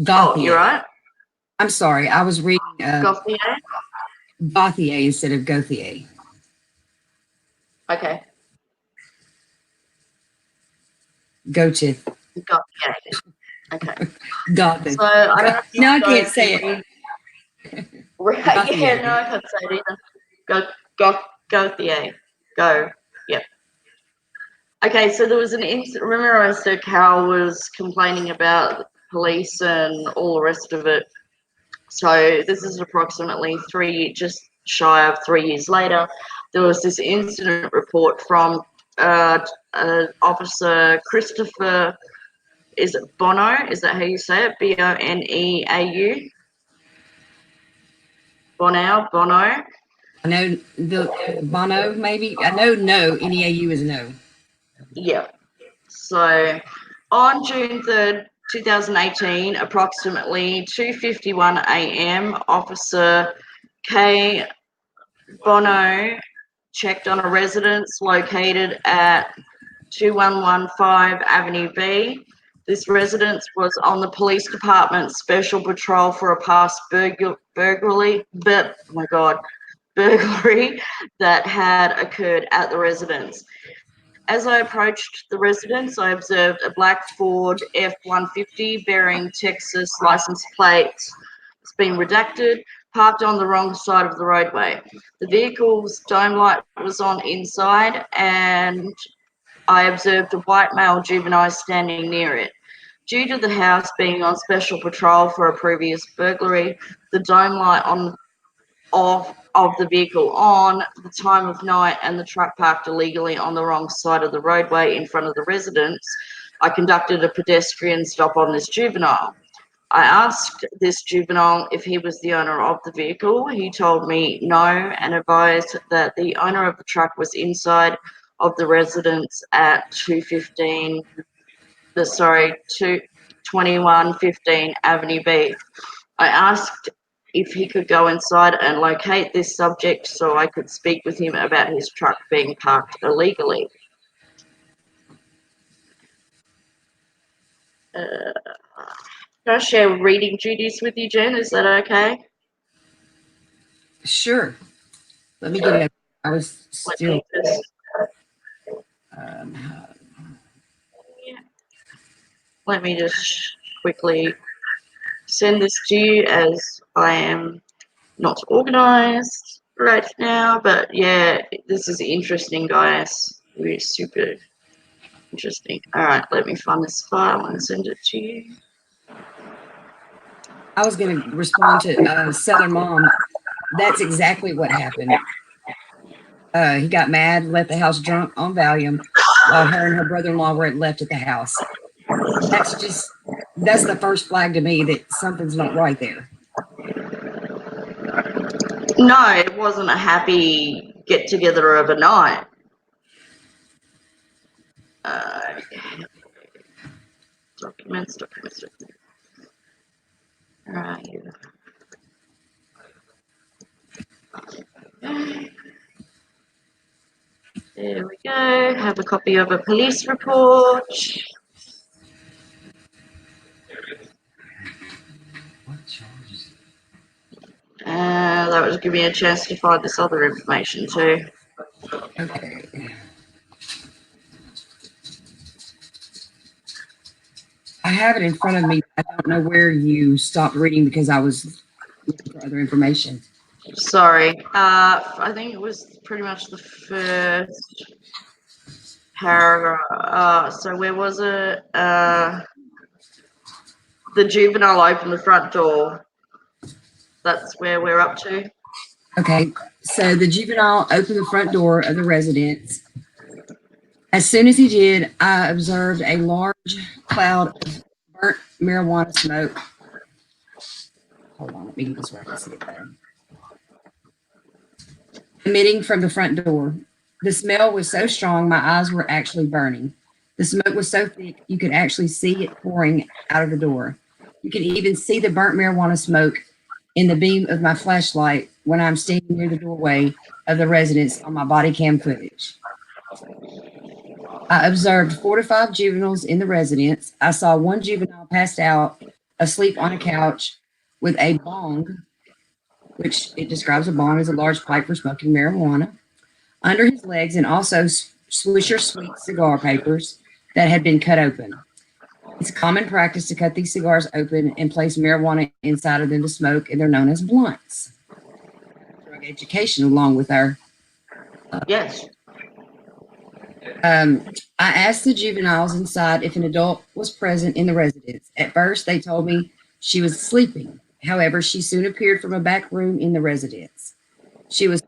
Gauthier. Oh, you're right. I'm sorry. I was reading Gauthier. Gauthier instead of Gauthier. Okay. Gauthier. Gauthier. Okay. Gauthier. So I don't know if you No, I can't guys say can it. read. Yeah, no, I can't say it either. Gauthier. Go. Yep. Okay, so there was an incident. Remember, I said Carol was complaining about police and all the rest of it. So this is approximately just shy of 3 years later. There was this incident report from Officer Christopher. Is it Bono? Is that how you say it? Boneau? Bono. I know the Bono, maybe. I know no. NEAU is no. Yeah. So on June 3rd, 2018, approximately 2:51 a.m., Officer K. Bono checked on a residence located at 2115 Avenue B. This residence was on the police department's special patrol for a past burglary that had occurred at the residence. As I approached the residence, I observed a black Ford F-150 bearing Texas license plates. It's been redacted, parked on the wrong side of the roadway. The vehicle's dome light was on inside, and I observed a white male juvenile standing near it. Due to the house being on special patrol for a previous burglary, the dome light of the vehicle on the time of night and the truck parked illegally on the wrong side of the roadway in front of the residence, I conducted a pedestrian stop on this juvenile. I asked this juvenile if he was the owner of the vehicle. He told me no and advised that the owner of the truck was inside of the residence at 2115 Avenue B. I asked if he could go inside and locate this subject so I could speak with him about his truck being parked illegally. Can I share reading duties with you, Jen? Is that okay? Sure. Let me get it. I was still. Let me just quickly send this to you as I am not organized right now, but yeah, this is interesting, guys. Really super interesting. All right, let me find this file and send it to you. I was going to respond to Southern Mom. That's exactly what happened. He got mad, left the house drunk on Valium while her and her brother-in-law were left at the house. That's the first flag to me that something's not right there. No, it wasn't a happy get together overnight. Documents. All right. There we go. Have a copy of a police report. That would give me a chance to find this other information too. Okay. I have it in front of me. I don't know where you stopped reading because I was looking for other information. Sorry. I think it was pretty much the first paragraph. So where was it? The juvenile opened the front door. That's where we're up to. Okay, so the juvenile opened the front door of the residence. As soon as he did, I observed a large cloud of burnt marijuana smoke. Hold on, let me get this where I can see it better. Emitting from the front door. The smell was so strong, my eyes were actually burning. The smoke was so thick, you could actually see it pouring out of the door. You can even see the burnt marijuana smoke in the beam of my flashlight when I'm standing near the doorway of the residence on my body cam footage. I observed 4 to 5 juveniles in the residence. I saw one juvenile passed out, asleep on a couch with a bong, which it describes a bong as a large pipe for smoking marijuana, under his legs, and also Swisher Sweet cigar papers that had been cut open. It's a common practice to cut these cigars open and place marijuana inside of them to smoke, and they're known as blunts. Drug education, along with our. Yes. I asked the juveniles inside if an adult was present in the residence. At first, they told me she was sleeping. However, she soon appeared from a back room in the residence. She was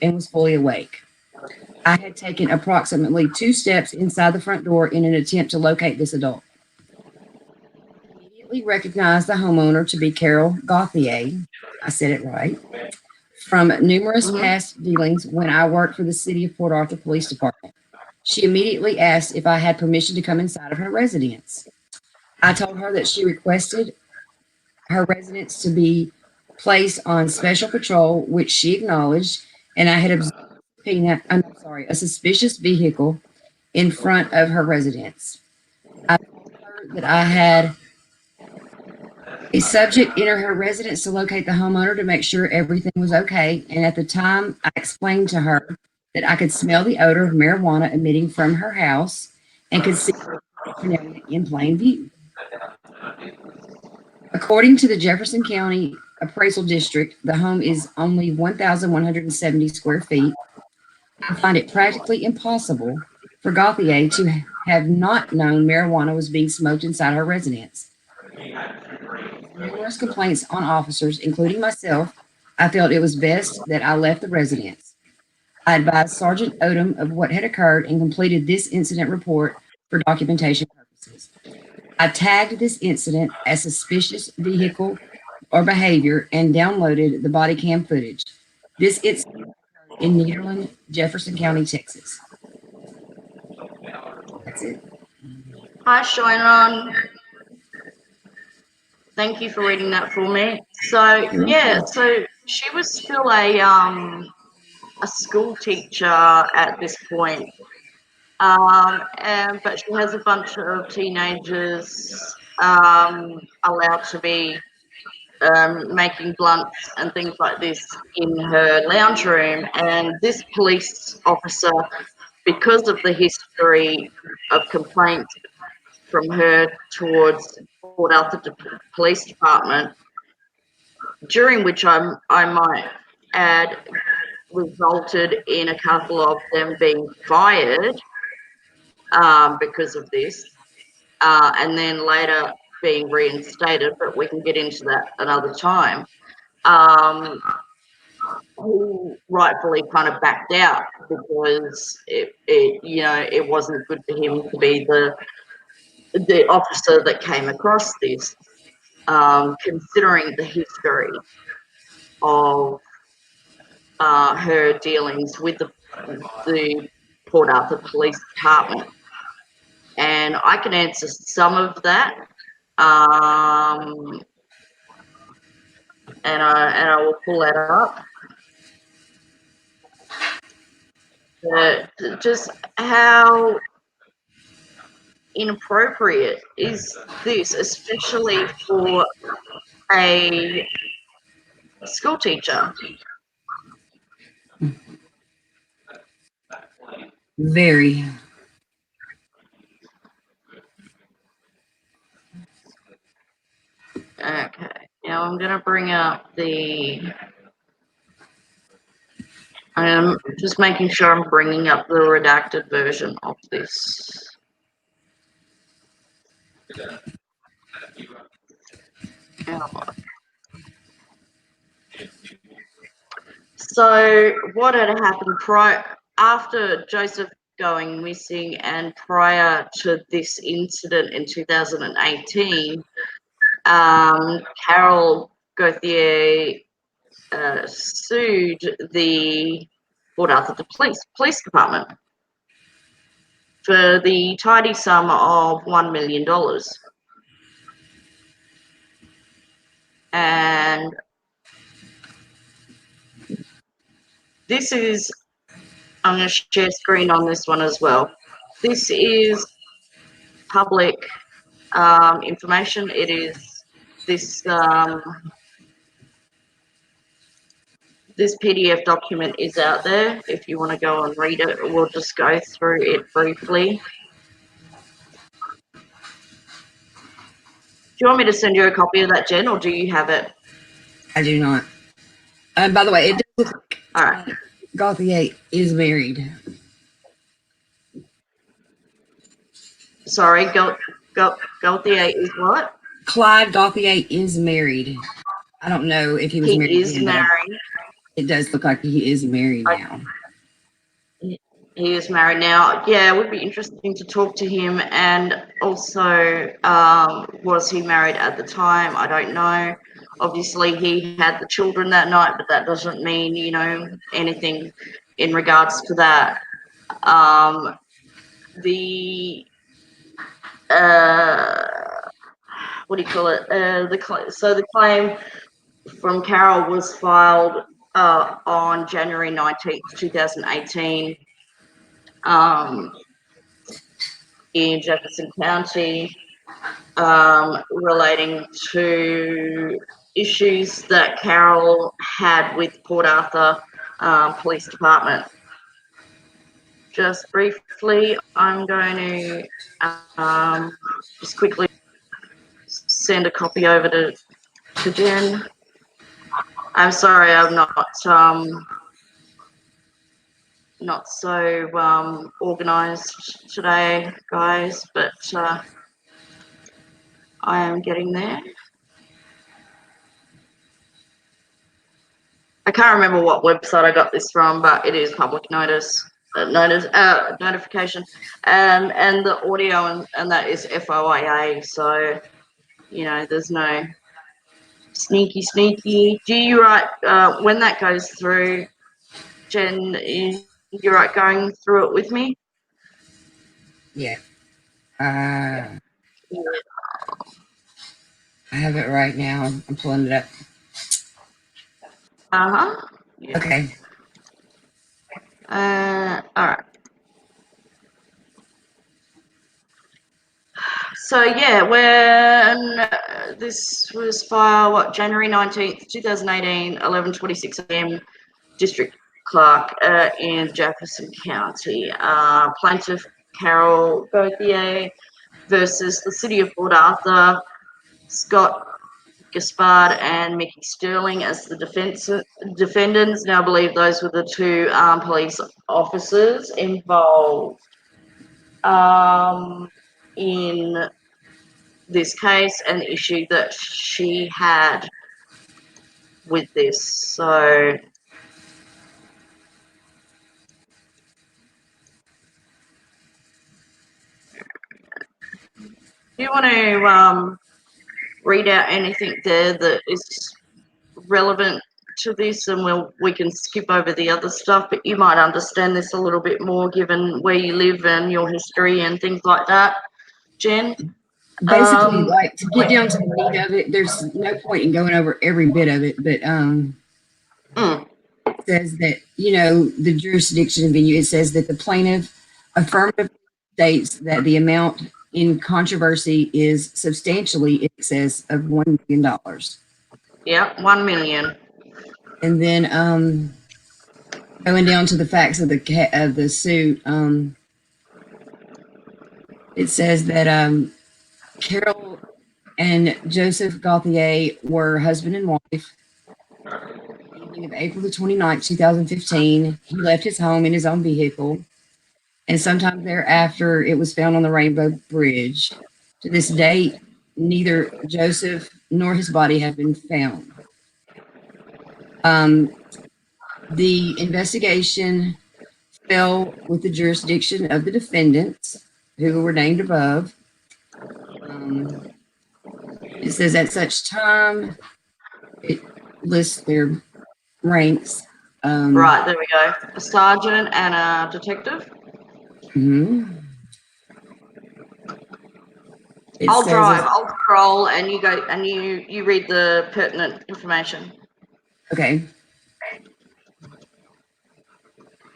and was fully awake. I had taken approximately 2 steps inside the front door in an attempt to locate this adult. I immediately recognized the homeowner to be Carol Gauthier. I said it right. From numerous past dealings when I worked for the City of Port Arthur Police Department. She immediately asked if I had permission to come inside of her residence. I told her that she requested her residence to be placed on special patrol, which she acknowledged, and I had observed a suspicious vehicle in front of her residence. I told her that I had a subject enter her residence to locate the homeowner to make sure everything was okay, and at the time I explained to her that I could smell the odor of marijuana emitting from her house and could see paraphernalia in plain view. According to the Jefferson County Appraisal District, the home is only 1,170 square feet. I find it practically impossible for Gauthier to have not known marijuana was being smoked inside her residence. Numerous complaints on officers, including myself, I felt it was best that I left the residence. I advised Sergeant Odom of what had occurred and completed this incident report for documentation purposes. I tagged this incident as suspicious vehicle or behavior and downloaded the body cam footage. This incident occurred in Nederland, Jefferson County, Texas. That's it. Hi, Shannon. Thank you for reading that for me. So yeah, so she was still a school teacher at this point, but she has a bunch of teenagers allowed to be making blunts and things like this in her lounge room. And this police officer, because of the history of complaints from her towards Port Arthur Police Department, during which I might add resulted in a couple of them being fired because of this, and then later being reinstated, but we can get into that another time. Who rightfully kind of backed out because it wasn't good for him to be the officer that came across this, considering the history of her dealings with the Port Arthur Police Department. And I can answer some of that, and I will pull that up. Just how inappropriate is this, especially for a school teacher? Very. Okay, now I'm going to bring up the I am just making sure I'm bringing up the redacted version of this. So what had happened after Joseph going missing and prior to this incident in 2018, Carol Gauthier sued the Port Arthur Police Department for the tidy sum of $1 million. And this is, I'm going to share screen on this one as well. This is public information. It is this this PDF document is out there. If you want to go and read it, we'll just go through it briefly. Do you want me to send you a copy of that, Jen, or do you have it? I do not. By the way, it does look like All right. Gauthier is married. Sorry, Gauthier is what? Clyde Gauthier is married. I don't know if he was married. He is then, married. It does look like he is married now. He is married now. Yeah, it would be interesting to talk to him. And also, was he married at the time? I don't know. Obviously, he had the children that night, but that doesn't mean, you know, anything in regards to that. What do you call it? So the claim from Carol was filed on January 19th, 2018. In Jefferson County, relating to issues that Carol had with Port Arthur Police Department. Just briefly, I'm going to just quickly send a copy over to Jen. I'm sorry, I'm not so organized today, guys, but I am getting there. I can't remember what website I got this from, but it is public notification, and the audio and that is FOIA. So, you know, there's no sneaky. Do you right when that goes through, Jen? You're right going through it with me. Yeah. I have it right now. I'm pulling it up. Yeah. Okay. All right. So yeah, when this was filed, January 19th, 2018, 11:26 a.m. District Clerk in Jefferson County. Plaintiff Carol Gauthier versus the City of Port Arthur, Scott Gaspard and Mickey Sterling as the defendants. Now, I believe those were the two police officers involved in this case and the issue that she had with this. So, do you want to read out anything there that is relevant to this, and we can skip over the other stuff, but you might understand this a little bit more given where you live and your history and things like that, Jen? Basically, like to get down to the meat of it, there's no point in going over every bit of it, but it says that, you know, the jurisdiction and venue, it says that the plaintiff affirmatively states that the amount in controversy is substantially in excess of $1 million. Yeah, 1 million. And then going down to the facts of the suit, it says that Carol and Joseph Gauthier were husband and wife. morning of April the 29th, 2015, he left his home in his own vehicle, and sometime thereafter, it was found on the Rainbow Bridge. To this date, neither Joseph nor his body have been found. The investigation fell with the jurisdiction of the defendants, who were named above. It says at such time, it lists their ranks. Right, there we go. A sergeant and a detective. Mhm. I'll drive. I'll scroll, and you go and you read the pertinent information. Okay.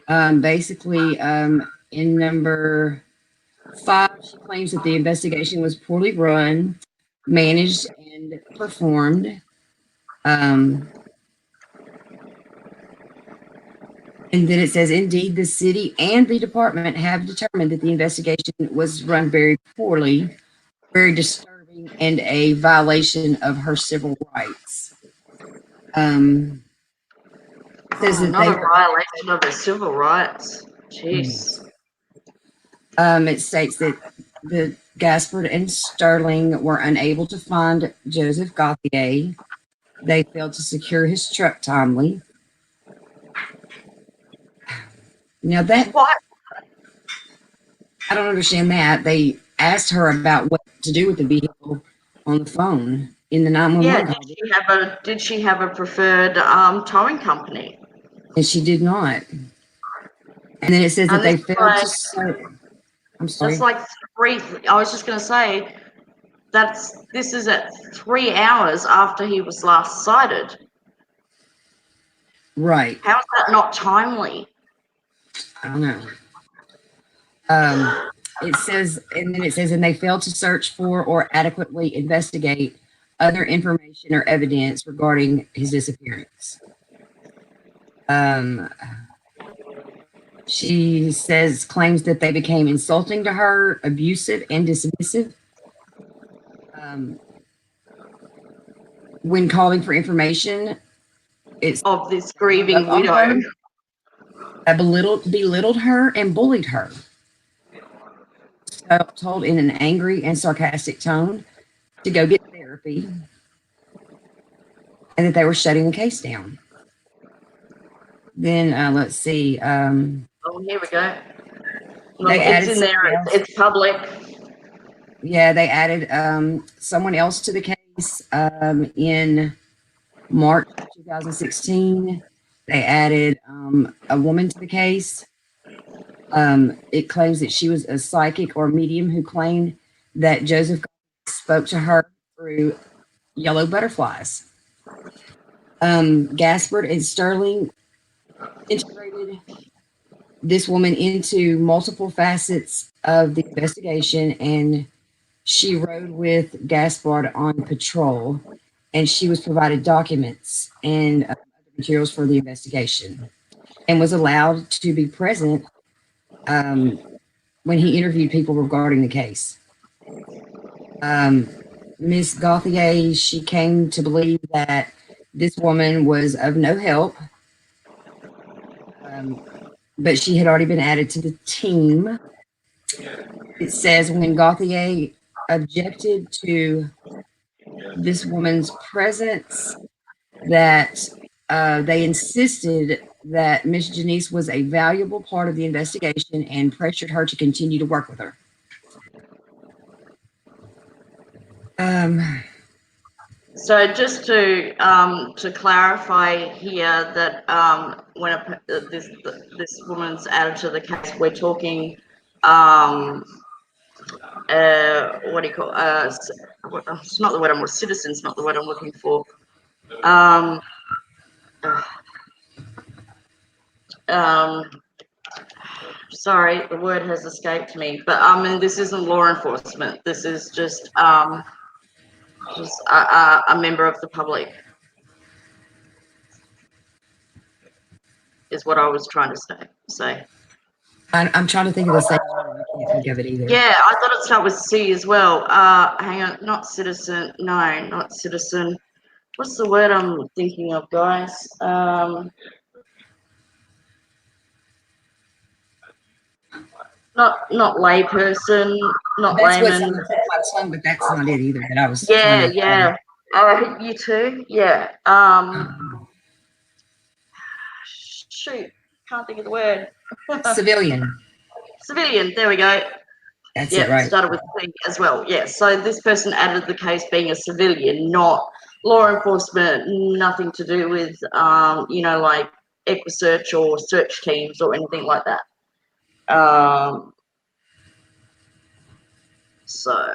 Basically, in number 5, she claims that the investigation was poorly run, managed, and performed. And then it says, indeed, the city and the department have determined that the investigation was run very poorly, very disturbing, and a violation of her civil rights. Says that not a violation of her civil rights. Jeez. It states that the Gaspard and Sterling were unable to find Joseph Gauthier. They failed to secure his truck timely. Now that What? I don't understand that. They asked her about what to do with the vehicle on the phone in the 911 call. Did she have a preferred towing company? And she did not. And then it says that they failed to search. I'm sorry. That's like 3. I was just going to say this is at 3 hours after he was last sighted. Right. How is that not timely? I don't know. It says, and then it says, and they failed to search for or adequately investigate other information or evidence regarding his disappearance. She claims that they became insulting to her, abusive, and dismissive. When calling for information, it's of this grieving widow. Belittled her and bullied her. Told in an angry and sarcastic tone to go get therapy, and that they were shutting the case down. Then let's see. Oh, here we go. They it's in there. It's public. Yeah, they added someone else to the case in March 2016. They added a woman to the case. It claims that she was a psychic or medium who claimed that Joseph spoke to her through yellow butterflies. Gaspard and Sterling integrated this woman into multiple facets of the investigation, and she rode with Gaspard on patrol, and she was provided documents and other materials for the investigation, and was allowed to be present when he interviewed people regarding the case. Miss Gauthier, she came to believe that this woman was of no help, but she had already been added to the team. It says when Gauthier objected to this woman's presence, that they insisted that Miss Janice was a valuable part of the investigation and pressured her to continue to work with her. So just to clarify here that when this woman's added to the case, we're talking what do you call it's not the word citizen's not the word I'm looking for. Sorry, the word has escaped me. But and this isn't law enforcement. This is just a member of the public. Is what I was trying to say. I'm trying to think of the same word. I can't think of it either. Yeah, I thought it started with C as well. Hang on, not citizen. No, not citizen. what's the word I'm thinking of, guys? Not layperson, not That's what's on layman. the tip of my tongue, but that's not it either that I was trying Yeah, to yeah. You too. Yeah. Shoot, can't think of the word. civilian. Civilian. There we go. That's it, Yeah, right? started with C as well. Yeah. So this person added the case being a civilian, not law enforcement. Nothing to do with like Equisearch or search teams or anything like that. So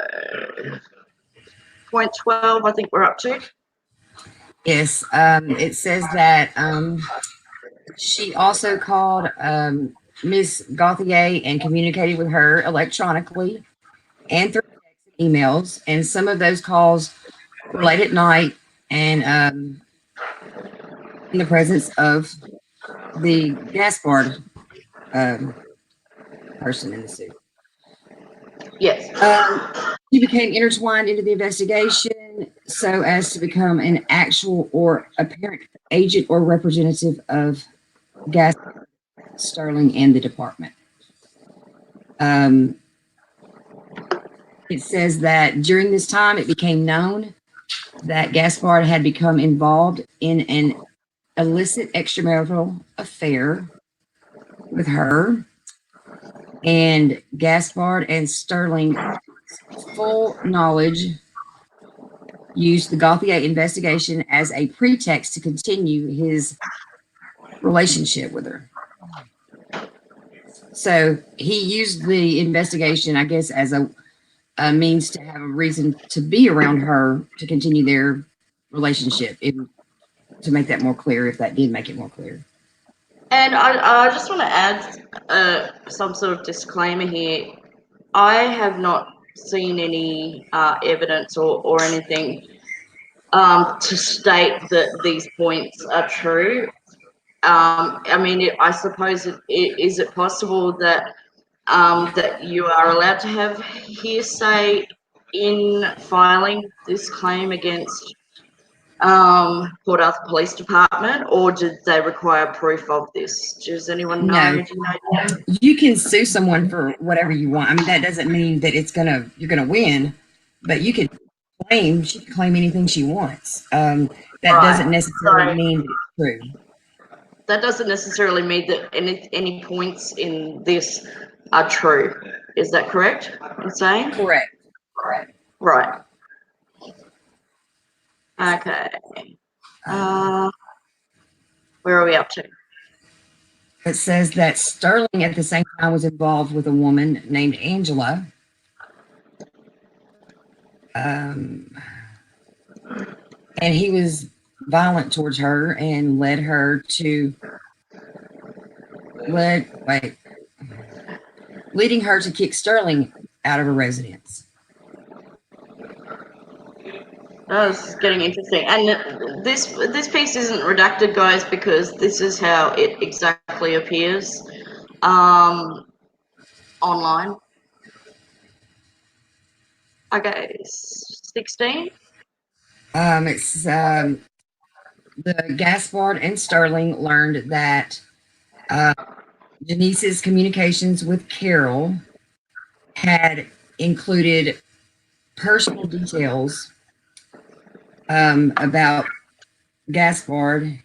point 12, I think we're up to. Yes. It says that she also called Miss Gauthier and communicated with her electronically and through text and emails. And some of those calls were late at night and in the presence of the Gaspard person in the suit. Yes. She became intertwined into the investigation so as to become an actual or apparent agent or representative of Gaspard, Sterling, and the department. It says that during this time, it became known that Gaspard had become involved in an illicit extramarital affair with her, and Gaspard and Sterling, full knowledge, used the Gauthier investigation as a pretext to continue his relationship with her. So he used the investigation, I guess, as a means to have a reason to be around her to continue their relationship. To make that more clear, if that did make it more clear. And I just want to add some sort of disclaimer here. I have not seen any evidence or anything to state that these points are true. I mean, I suppose is it possible that that you are allowed to have hearsay in filing this claim against Port Arthur Police Department, or did they require proof of this? Does anyone know? No, Do you know? you can sue someone for whatever you want. I mean, that doesn't mean that you're gonna win, but you can she can claim anything she wants. That doesn't Right. necessarily So mean that it's true. that doesn't necessarily mean that any points in this are true. Is that correct in saying? Correct. Right. Okay. Where are we up to? It says that Sterling at the same time was involved with a woman named Angela. And he was violent towards her and led her to leading her to kick Sterling out of her residence. Oh, this is getting interesting. And this piece isn't redacted, guys, because this is how it exactly appears online. Okay, 16. It's the Gaspard and Sterling learned that Janice's communications with Carol had included personal details about Gaspard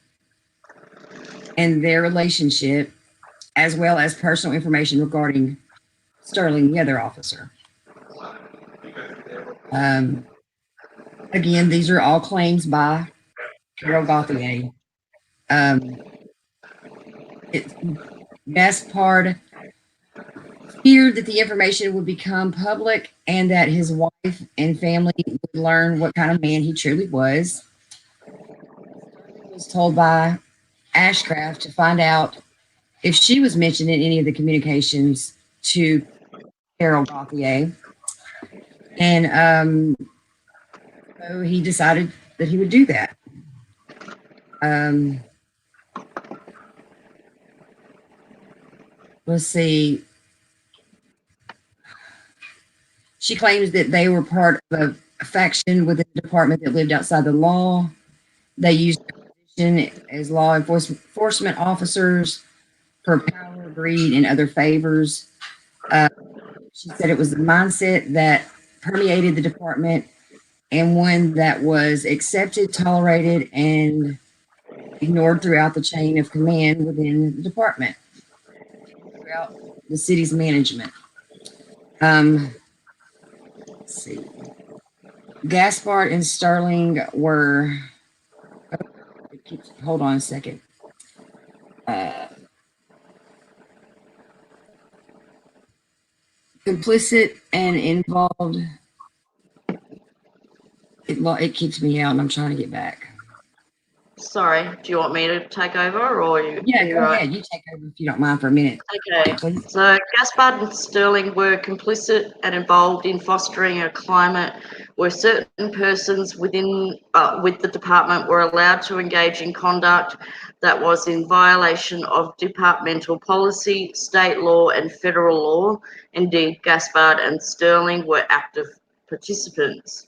and their relationship, as well as personal information regarding Sterling, the other officer. Again, these are all claims by Carol Gauthier. Gaspard feared that the information would become public and that his wife and family would learn what kind of man he truly was. Sterling was told by Ashcraft to find out if she was mentioned in any of the communications to Carol Gauthier. And so he decided that he would do that. Let's see. She claims that they were part of a faction within the department that lived outside the law. They used their position as law enforcement officers for power, greed, and other favors. Uh, she said it was the mindset that permeated the department and one that was accepted, tolerated, and ignored throughout the chain of command within the department, throughout the city's management. Let's see. Gaspard and Sterling were. Hold on a second. Complicit and involved. It keeps me out, and I'm trying to get back. Sorry, do you want me to take over, or Yeah, you go right? ahead. You take over if you don't mind for a minute. Okay, Please. so Gaspard and Sterling were complicit and involved in fostering a climate where certain persons with the department were allowed to engage in conduct that was in violation of departmental policy, state law, and federal law. Indeed, Gaspard and Sterling were active participants.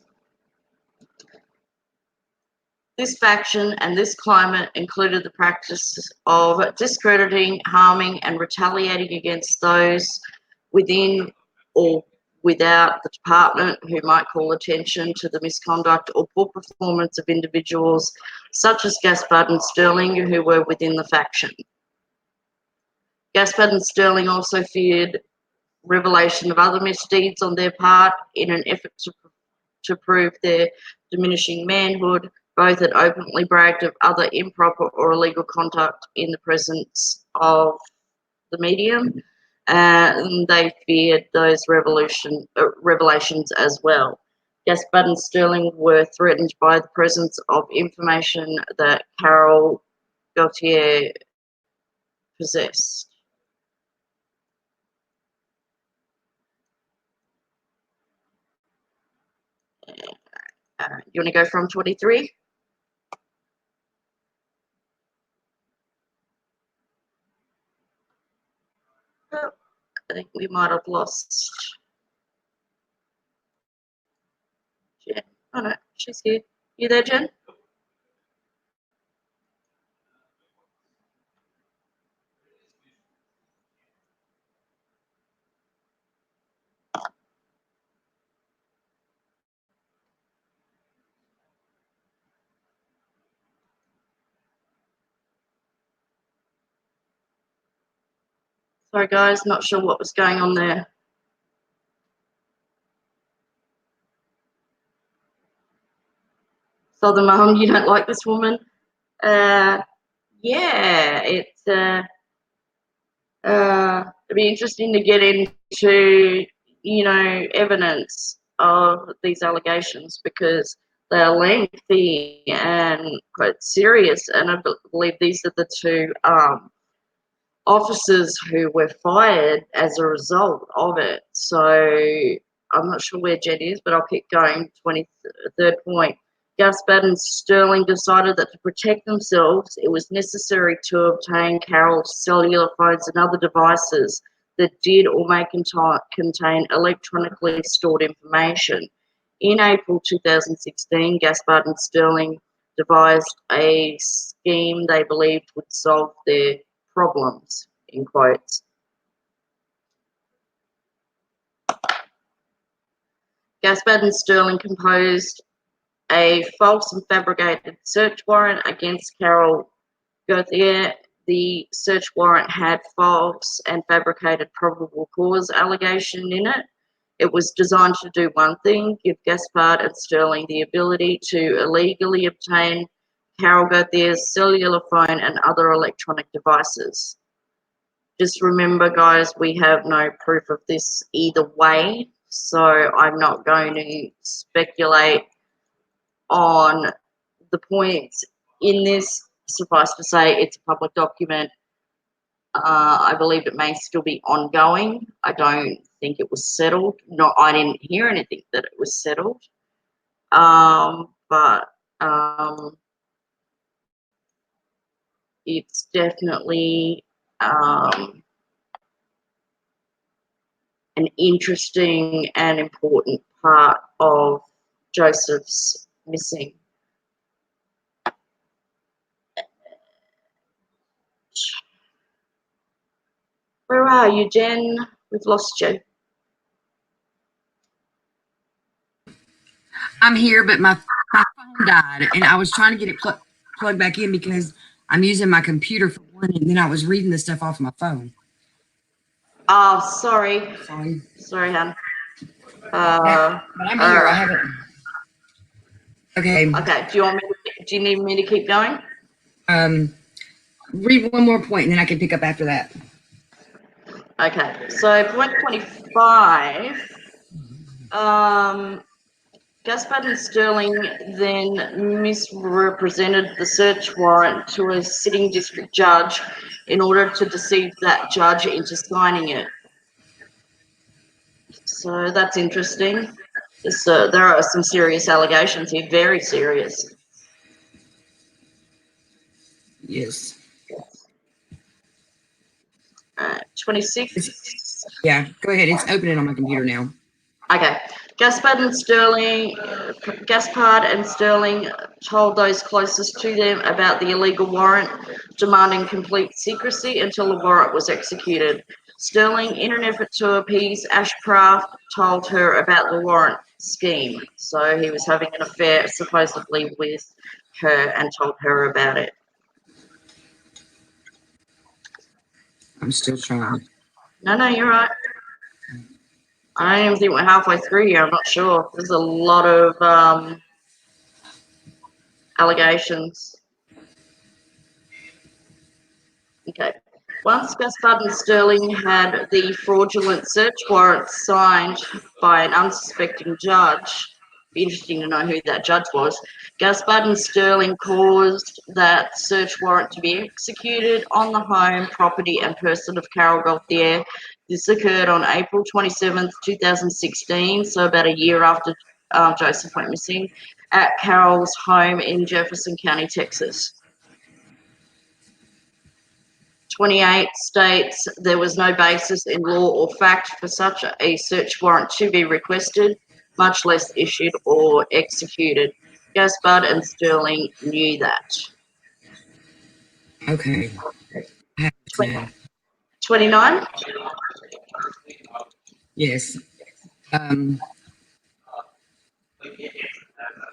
This faction and this climate included the practice of discrediting, harming, and retaliating against those within or without the department who might call attention to the misconduct or poor performance of individuals such as Gaspard and Sterling, who were within the faction. Gaspard and Sterling also feared revelation of other misdeeds on their part in an effort to prove their diminishing manhood. Both had openly bragged of other improper or illegal conduct in the presence of the medium, and they feared those revelations as well. Gaspard and Sterling were threatened by the presence of information that Carol Gauthier possessed. You want to go from 23? Oh, I think we might have lost Jen. Oh no, she's here. You there, Jen? Sorry guys, not sure what was going on there. So the mum, you don't like this woman? Yeah, it'd be interesting to get into, evidence of these allegations because they're lengthy and quite serious. And I believe these are the two officers who were fired as a result of it. So I'm not sure where Jen is, but I'll keep going. 23rd point. Gaspard and Sterling decided that to protect themselves, it was necessary to obtain Carol's cellular phones and other devices that did or may contain electronically stored information. In April 2016, Gaspard and Sterling devised a scheme they believed would solve their problems, in quotes. Gaspard and Sterling composed a false and fabricated search warrant against Carol Gauthier. The search warrant had false and fabricated probable cause allegation in it. It was designed to do one thing, give Gaspard and Sterling the ability to illegally obtain Carol Gauthier's cellular phone and other electronic devices. Just remember, guys, we have no proof of this either way, so I'm not going to speculate on the points in this. Suffice to say, it's a public document. I believe it may still be ongoing. I don't think it was settled. No, I didn't hear anything that it was settled. But it's definitely an interesting and important part of Joseph's missing. Where are you, Jen? We've lost you. I'm here, but my phone died, and I was trying to get it plugged back in because I'm using my computer for one, and then I was reading the stuff off my phone. Oh, sorry. Sorry. Sorry, hon. But I'm here. I haven't. Okay. Okay. Do you need me to keep going? Read one more point, and then I can pick up after that. Okay. So point 25. Gaspard and Sterling then misrepresented the search warrant to a sitting district judge in order to deceive that judge into signing it. So that's interesting. There are some serious allegations here, very serious. Yes. 26. Yeah, go ahead. It's opening on my computer now. Okay. Gaspard and Sterling told those closest to them about the illegal warrant, demanding complete secrecy until the warrant was executed. Sterling, in an effort to appease Ashcraft, told her about the warrant scheme. So he was having an affair supposedly with her and told her about it. I'm still trying. No, you're right. I don't even think we're halfway through here. I'm not sure. There's a lot of allegations. Okay. Once Gaspard and Sterling had the fraudulent search warrant signed by an unsuspecting judge, be interesting to know who that judge was, Gaspard and Sterling caused that search warrant to be executed on the home, property and person of Carol Gauthier. This occurred on April 27th, 2016, so about a year after Joseph went missing, at Carol's home in Jefferson County, Texas. 28 states there was no basis in law or fact for such a search warrant to be requested, much less issued or executed. Gaspard and Sterling knew that. Okay. 29? Yes. I'm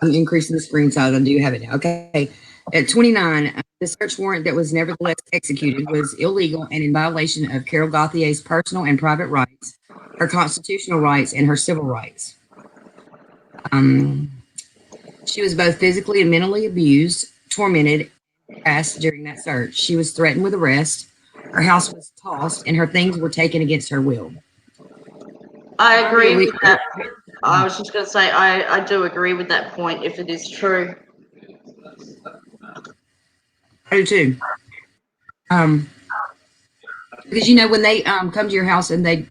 increasing the screen size. I do have it now. Okay. At 29, the search warrant that was nevertheless executed was illegal and in violation of Carol Gauthier's personal and private rights, her constitutional rights, and her civil rights. She was both physically and mentally abused, tormented, and harassed during that search. She was threatened with arrest. Her house was tossed, and her things were taken against her will. I agree with that. I was just going to say, I do agree with that point if it is true. I do too. Because when they come to your house and they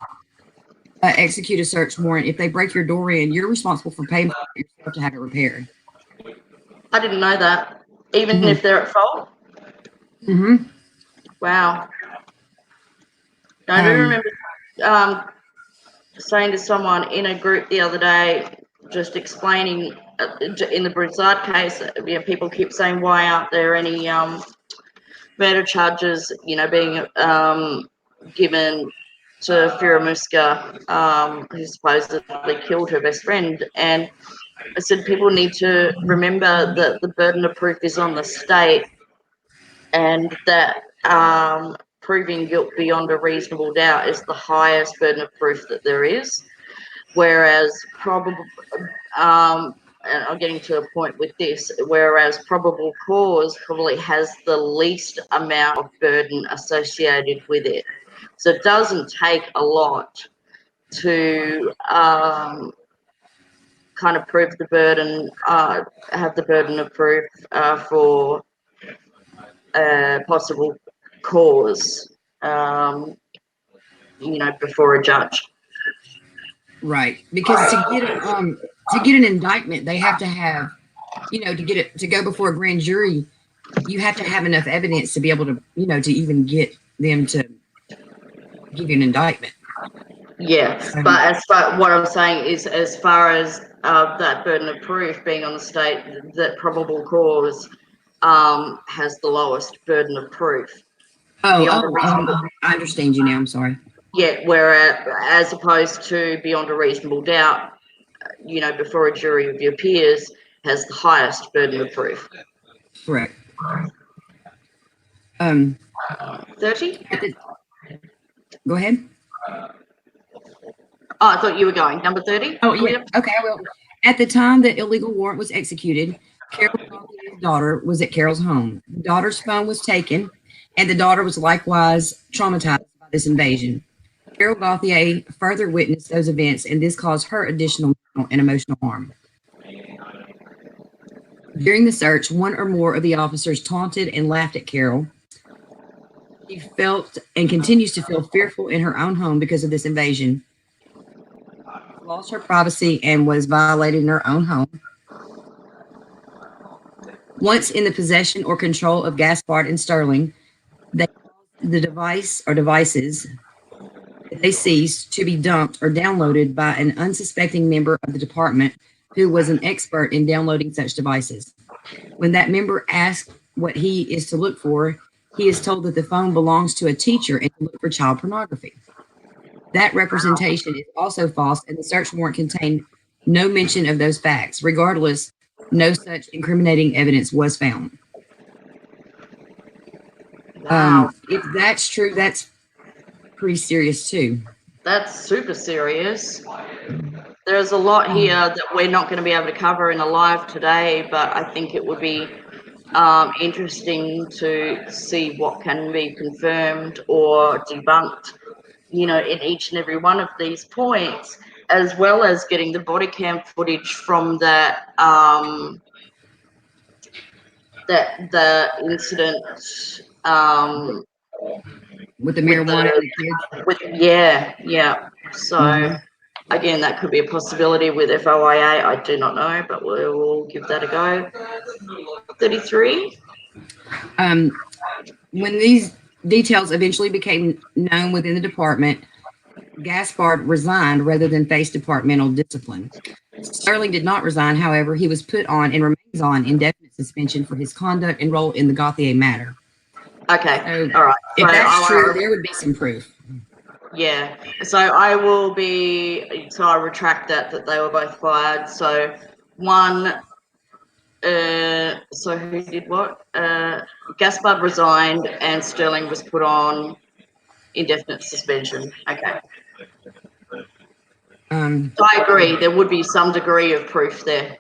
execute a search warrant, if they break your door in, you're responsible for paying for it yourself to have it repaired. I didn't know that, even if they're at fault. Mm-hmm. Wow. I do remember saying to someone in a group the other day, just explaining in the Broussard case, people keep saying, why aren't there any murder charges, being given to Firamuska, who supposedly killed her best friend. And I said, people need to remember that the burden of proof is on the state, and that proving guilt beyond a reasonable doubt is the highest burden of proof that there is. Whereas and I'm getting to a point with this, whereas probable cause probably has the least amount of burden associated with it. So it doesn't take a lot to kind of prove the burden, have the burden of proof for possible cause, before a judge. Right, because to get an indictment, they have to have, to go before a grand jury, you have to have enough evidence to be able to, to even get them to give you an indictment. Yeah, but what I'm saying is, as far as that burden of proof being on the state, that probable cause has the lowest burden of proof. beyond a reasonable. I understand you now. I'm sorry. Yeah, as opposed to beyond a reasonable doubt, before a jury of your peers has the highest burden of proof. Correct. 30? Go ahead. Oh, I thought you were going. Number 30? Oh, yeah. Okay, I will. At the time the illegal warrant was executed, Carol Gauthier's daughter was at Carol's home. The daughter's phone was taken, and the daughter was likewise traumatized by this invasion. Carol Gauthier further witnessed those events, and this caused her additional mental and emotional harm. During the search, one or more of the officers taunted and laughed at Carol. She felt and continues to feel fearful in her own home because of this invasion. She lost her privacy and was violated in her own home. Once in the possession or control of Gaspard and Sterling, they caused the device or devices that they seized to be dumped or downloaded by an unsuspecting member of the department who was an expert in downloading such devices. When that member asks what he is to look for, he is told that the phone belongs to a teacher and to look for child pornography. That representation is also false, and the search warrant contained no mention of those facts. Regardless, no such incriminating evidence was found. Wow. If that's true, that's pretty serious too. That's super serious. There's a lot here that we're not going to be able to cover in a live today, but I think it would be interesting to see what can be confirmed or debunked, in each and every one of these points, as well as getting the body cam footage from the incident With the marijuana and the kids. yeah. So again, that could be a possibility with FOIA. I do not know, but we will give that a go. 33. When these details eventually became known within the department, Gaspard resigned rather than face departmental discipline. Sterling did not resign, however. He was put on and remains on indefinite suspension for his conduct and role in the Gauthier matter. Okay, So, all right. If that's true, there would be some proof. Yeah, so I retract that they were both fired. So one, so who did what? Gaspard resigned and Sterling was put on indefinite suspension. Okay. So I agree, there would be some degree of proof there.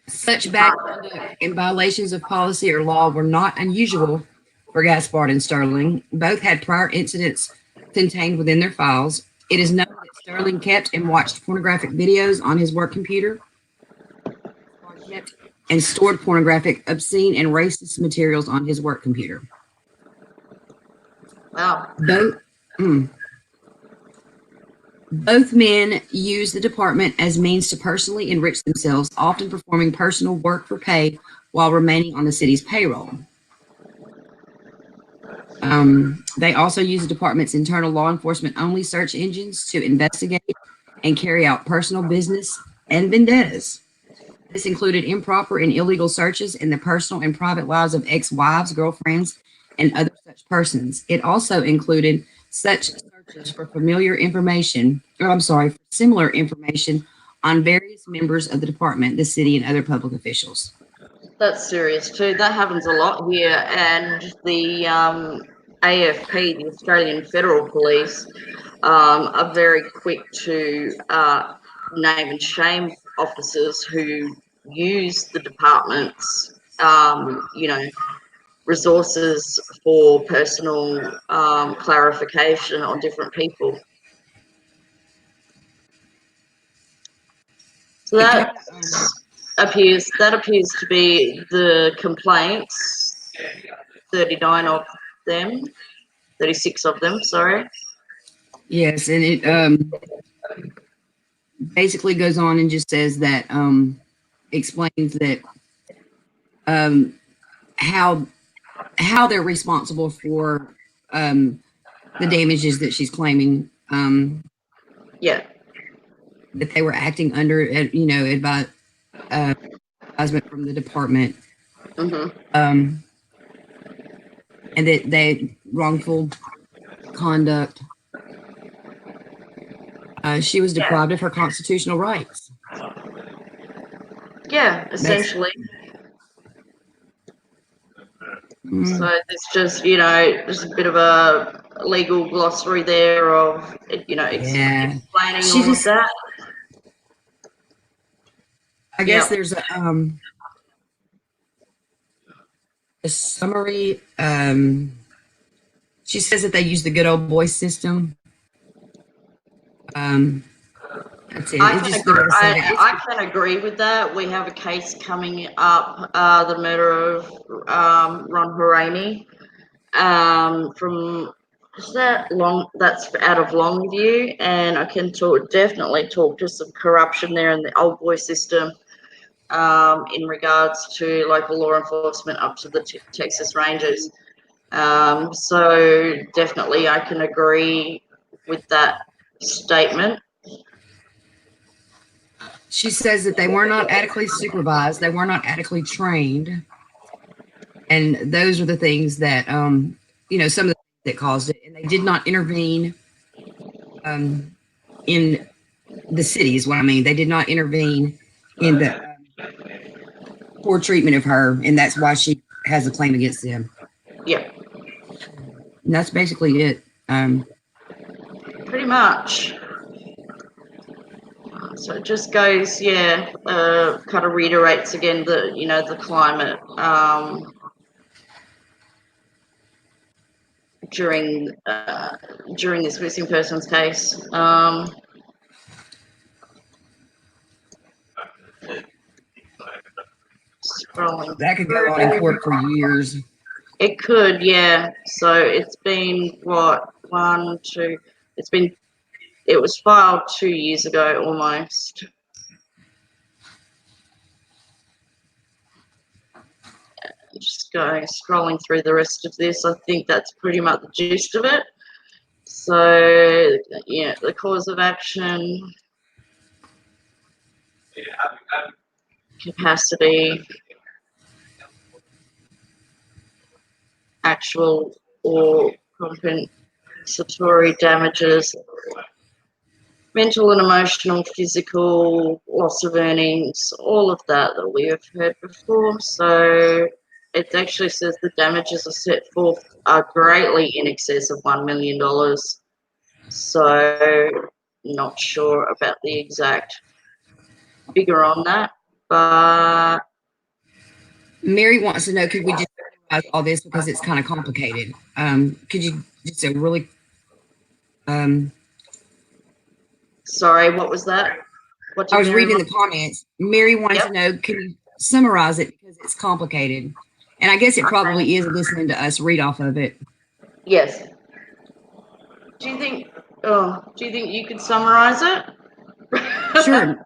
Such bad conduct and violations of policy or law were not unusual for Gaspard and Sterling. Both had prior incidents contained within their files. It is known that Sterling kept and watched pornographic videos on his work computer, kept and stored pornographic, obscene, and racist materials on his work computer. Wow. Both men used the department as means to personally enrich themselves, often performing personal work for pay while remaining on the city's payroll. They also used the department's internal law enforcement only search engines to investigate and carry out personal business and vendettas. This included improper and illegal searches in the personal and private lives of ex-wives, girlfriends, and other such persons. It also included such searches for similar information on various members of the department, the city, and other public officials. That's serious too. That happens a lot here, and the AFP, the Australian Federal Police, are very quick to name and shame officers who use the department's, resources for personal clarification on different people. So that appears to be the complaints. 39 of them, 36 of them. Sorry. Yes, and it basically goes on and just says that explains that how they're responsible for the damages that she's claiming. Yeah, that they were acting under advisement from the department. and that they wrongful conduct. She was deprived of her constitutional rights. Yeah, essentially. So it's just, just a bit of a legal glossary there of, Yeah. explaining She all of just, that. I guess Yep. there's a summary. She says that they use the good old boy system. That's it. I It's can just the agree. way to say it. I can agree with that. We have a case coming up, the murder of Ron Harami, from that's out of Longview, and I can definitely talk to some corruption there in the old boy system, in regards to local law enforcement up to the Texas Rangers. So definitely I can agree with that statement. She says that they were not adequately supervised, they were not adequately trained, and those are the things that some of the things that caused it. And they did not intervene in the city, is what I mean. They did not intervene in the poor treatment of her, and that's why she has a claim against them. Yeah, And that's basically it. pretty much. So it just goes, kind of reiterates again the climate, during this missing persons case. Scrolling That could go on in through. court for years. It could, yeah. So it's been what, one, two. It was filed 2 years ago almost. Just scrolling through the rest of this. I think that's pretty much the gist of it. So yeah, the cause of action, capacity, actual or compensatory damages, mental and emotional, physical, loss of earnings, all of that we have heard before. So it actually says the damages are set forth are greatly in excess of $1 million. So not sure about the exact figure on that, but Mary wants to know, could we just summarize all this because it's kind of complicated? Could you just a really sorry, what was that? What I did was Mary reading want? the comments. Mary wanted to Yep. know, can you summarize it because it's complicated? And I guess it probably is listening to us read off of it. Yes. Do you think you could summarize it? Sure.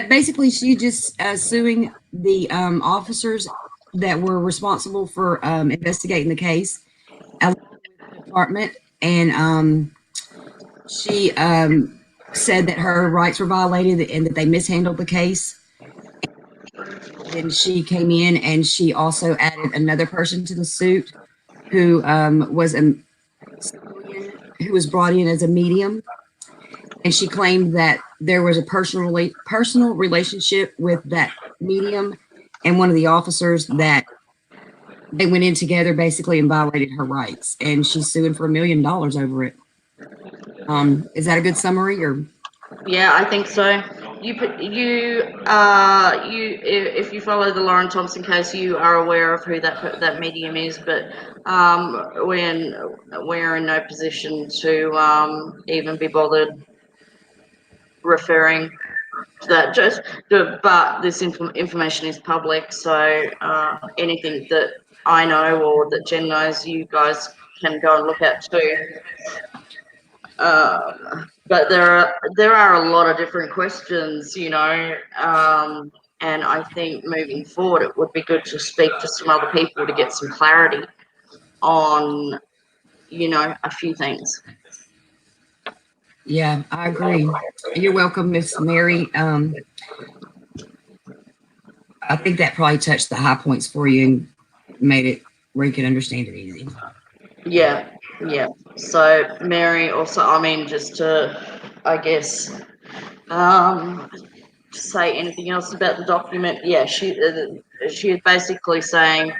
Basically, she just suing the officers that were responsible for investigating the case, along with the department, and she said that her rights were violated and that they mishandled the case. Then she came in and she also added another person to the suit who was a civilian who was brought in as a medium. And she claimed that there was a personal relationship with that medium and one of the officers, that they went in together basically and violated her rights. And she's suing for $1 million over it. Is that a good summary? Or Yeah, I think so. If you follow the Lauren Thompson case, you are aware of who that medium is. But when we're in no position to even be bothered referring to that, but this information is public, so anything that I know or that Jen knows, you guys can go and look at too. But there are a lot of different questions, and I think moving forward it would be good to speak to some other people to get some clarity on, a few things. yeah, I agree. You're welcome, Miss Mary. I think that probably touched the high points for you and made it where he could understand it easy. Yeah, yeah. So Mary also, I mean, just to, I guess, say anything else about the document, yeah, she is basically saying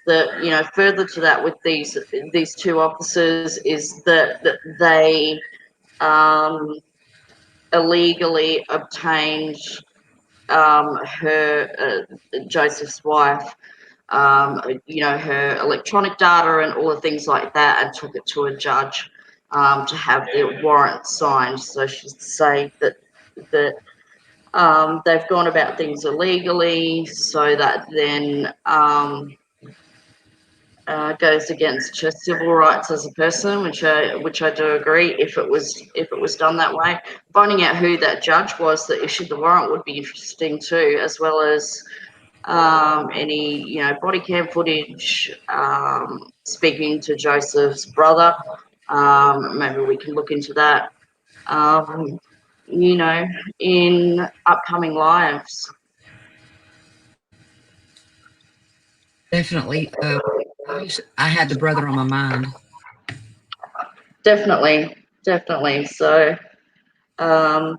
that, you know, further to that with these two officers is that they illegally obtained her Joseph's wife, you know, her electronic data and all the things like that, and took it to a judge to have the warrant signed. So she's saying that they've gone about things illegally, so that then goes against her civil rights as a person, which I do agree. If it was done that way, finding out who that judge was that issued the warrant would be interesting too, as well as any, you know, body cam footage, speaking to Joseph's brother. Maybe we can look into that. You know, in upcoming lives. Definitely. I had the brother on my mind. Definitely. So, um,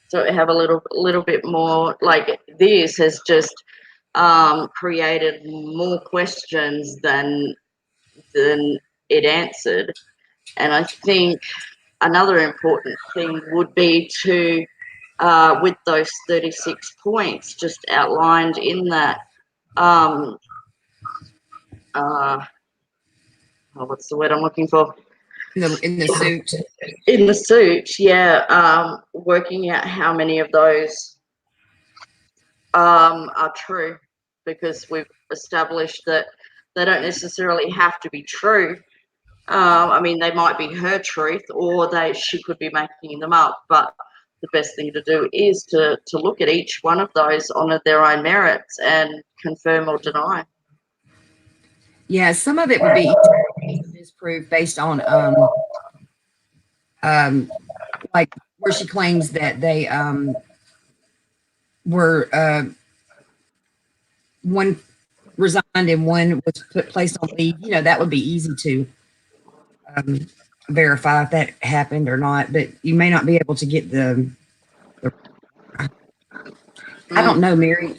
so we have a little bit more. Like, this has just created more questions than it answered. And I think another important thing would be to, with those 36 points just outlined in that, um, oh, what's the word I'm looking for? In the suit. In the suit, yeah, working out how many of those are true, because we've established that they don't necessarily have to be true. I mean, they might be her truth, or she could be making them up. But the best thing to do is to look at each one of those on their own merits and confirm or deny. Yeah, some of it would be easy to disprove based on um like where she claims that they were one resigned and one was placed on leave. You know, that would be easy to um, verify if that happened or not. But you may not be able to get the I don't know, Mary.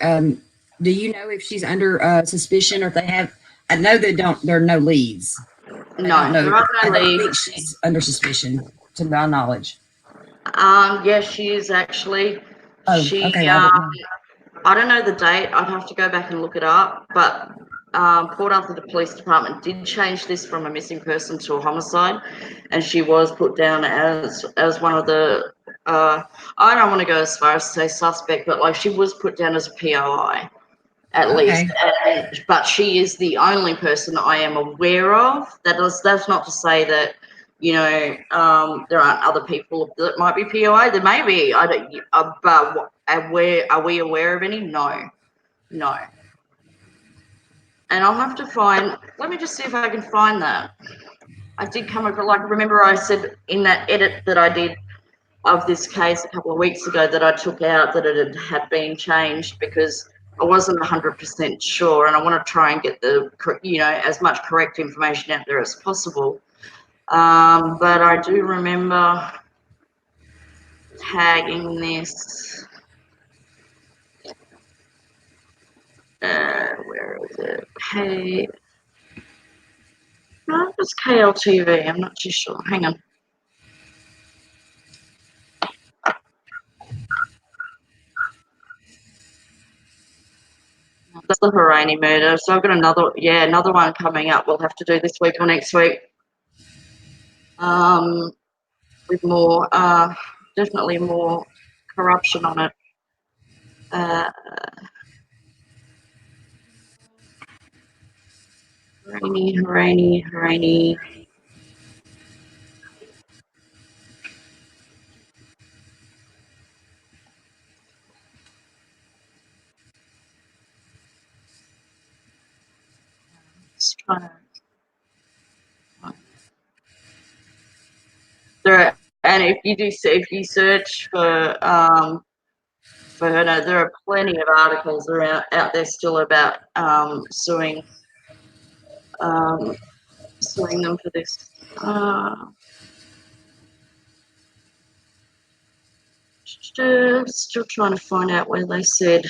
Do you know if she's under suspicion or if they have? I know they don't. There are no leads. I don't No, know. there are I no don't think leads. she's under suspicion, to my knowledge. Yes, she is actually. Oh, She okay. I didn't know. I don't know the date. I'd have to go back and look it up. But Port Arthur Police Department did change this from a missing person to a homicide, and she was put down as one of the. I don't want to go as far as to say suspect, but like, she was put down as a POI at least. Okay. But she is the only person I am aware of. That's not to say that, you know, there aren't other people that might be POI. There may be. I don't. But are we aware of any? No, no. And I'll have to find. Let me just see if I can find that. I did come across. Like, remember I said in that edit that I did of this case a couple of weeks ago that I took out that it had been changed because I wasn't 100% sure, and I want to try and get the, you know, as much correct information out there as possible. But I do remember tagging this. Where is it? No, it was KLTV. I'm not too sure. Hang on. That's the Harani murder. So I've got another one coming up. We'll have to do this week or next week. With more, definitely more corruption on it. Harani. Just trying to. There, and if you search for her, no, there are plenty of articles around out there still about suing suing them for this. Still trying to find out where they said.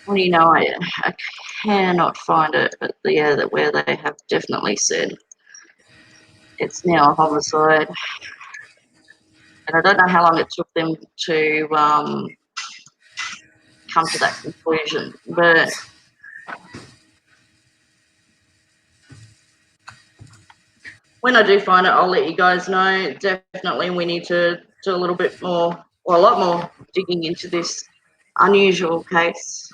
Well, you know, I cannot find it, but yeah, that where they have definitely said it's now a homicide. And I don't know how long it took them to come to that conclusion, but when I do find it, I'll let you guys know. Definitely, we need to do a little bit more, or a lot more, digging into this unusual case.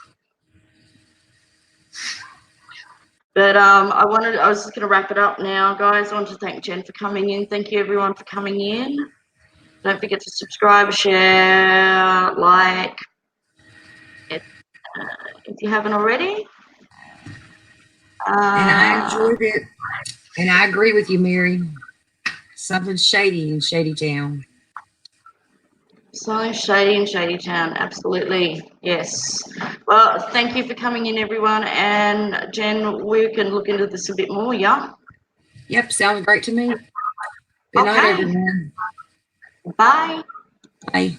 But I was just going to wrap it up now, guys. I want to thank Jen for coming in. Thank you, everyone, for coming in. Don't forget to subscribe, share, like, if you haven't already. And I enjoyed it. And I agree with you, Mary. Something shady in Shady Town. So shady in Shady Town, absolutely, yes. Well, thank you for coming in, everyone. And Jen, we can look into this a bit more, yeah? Yep, sounds great to me. Good night, everyone. Bye. Bye.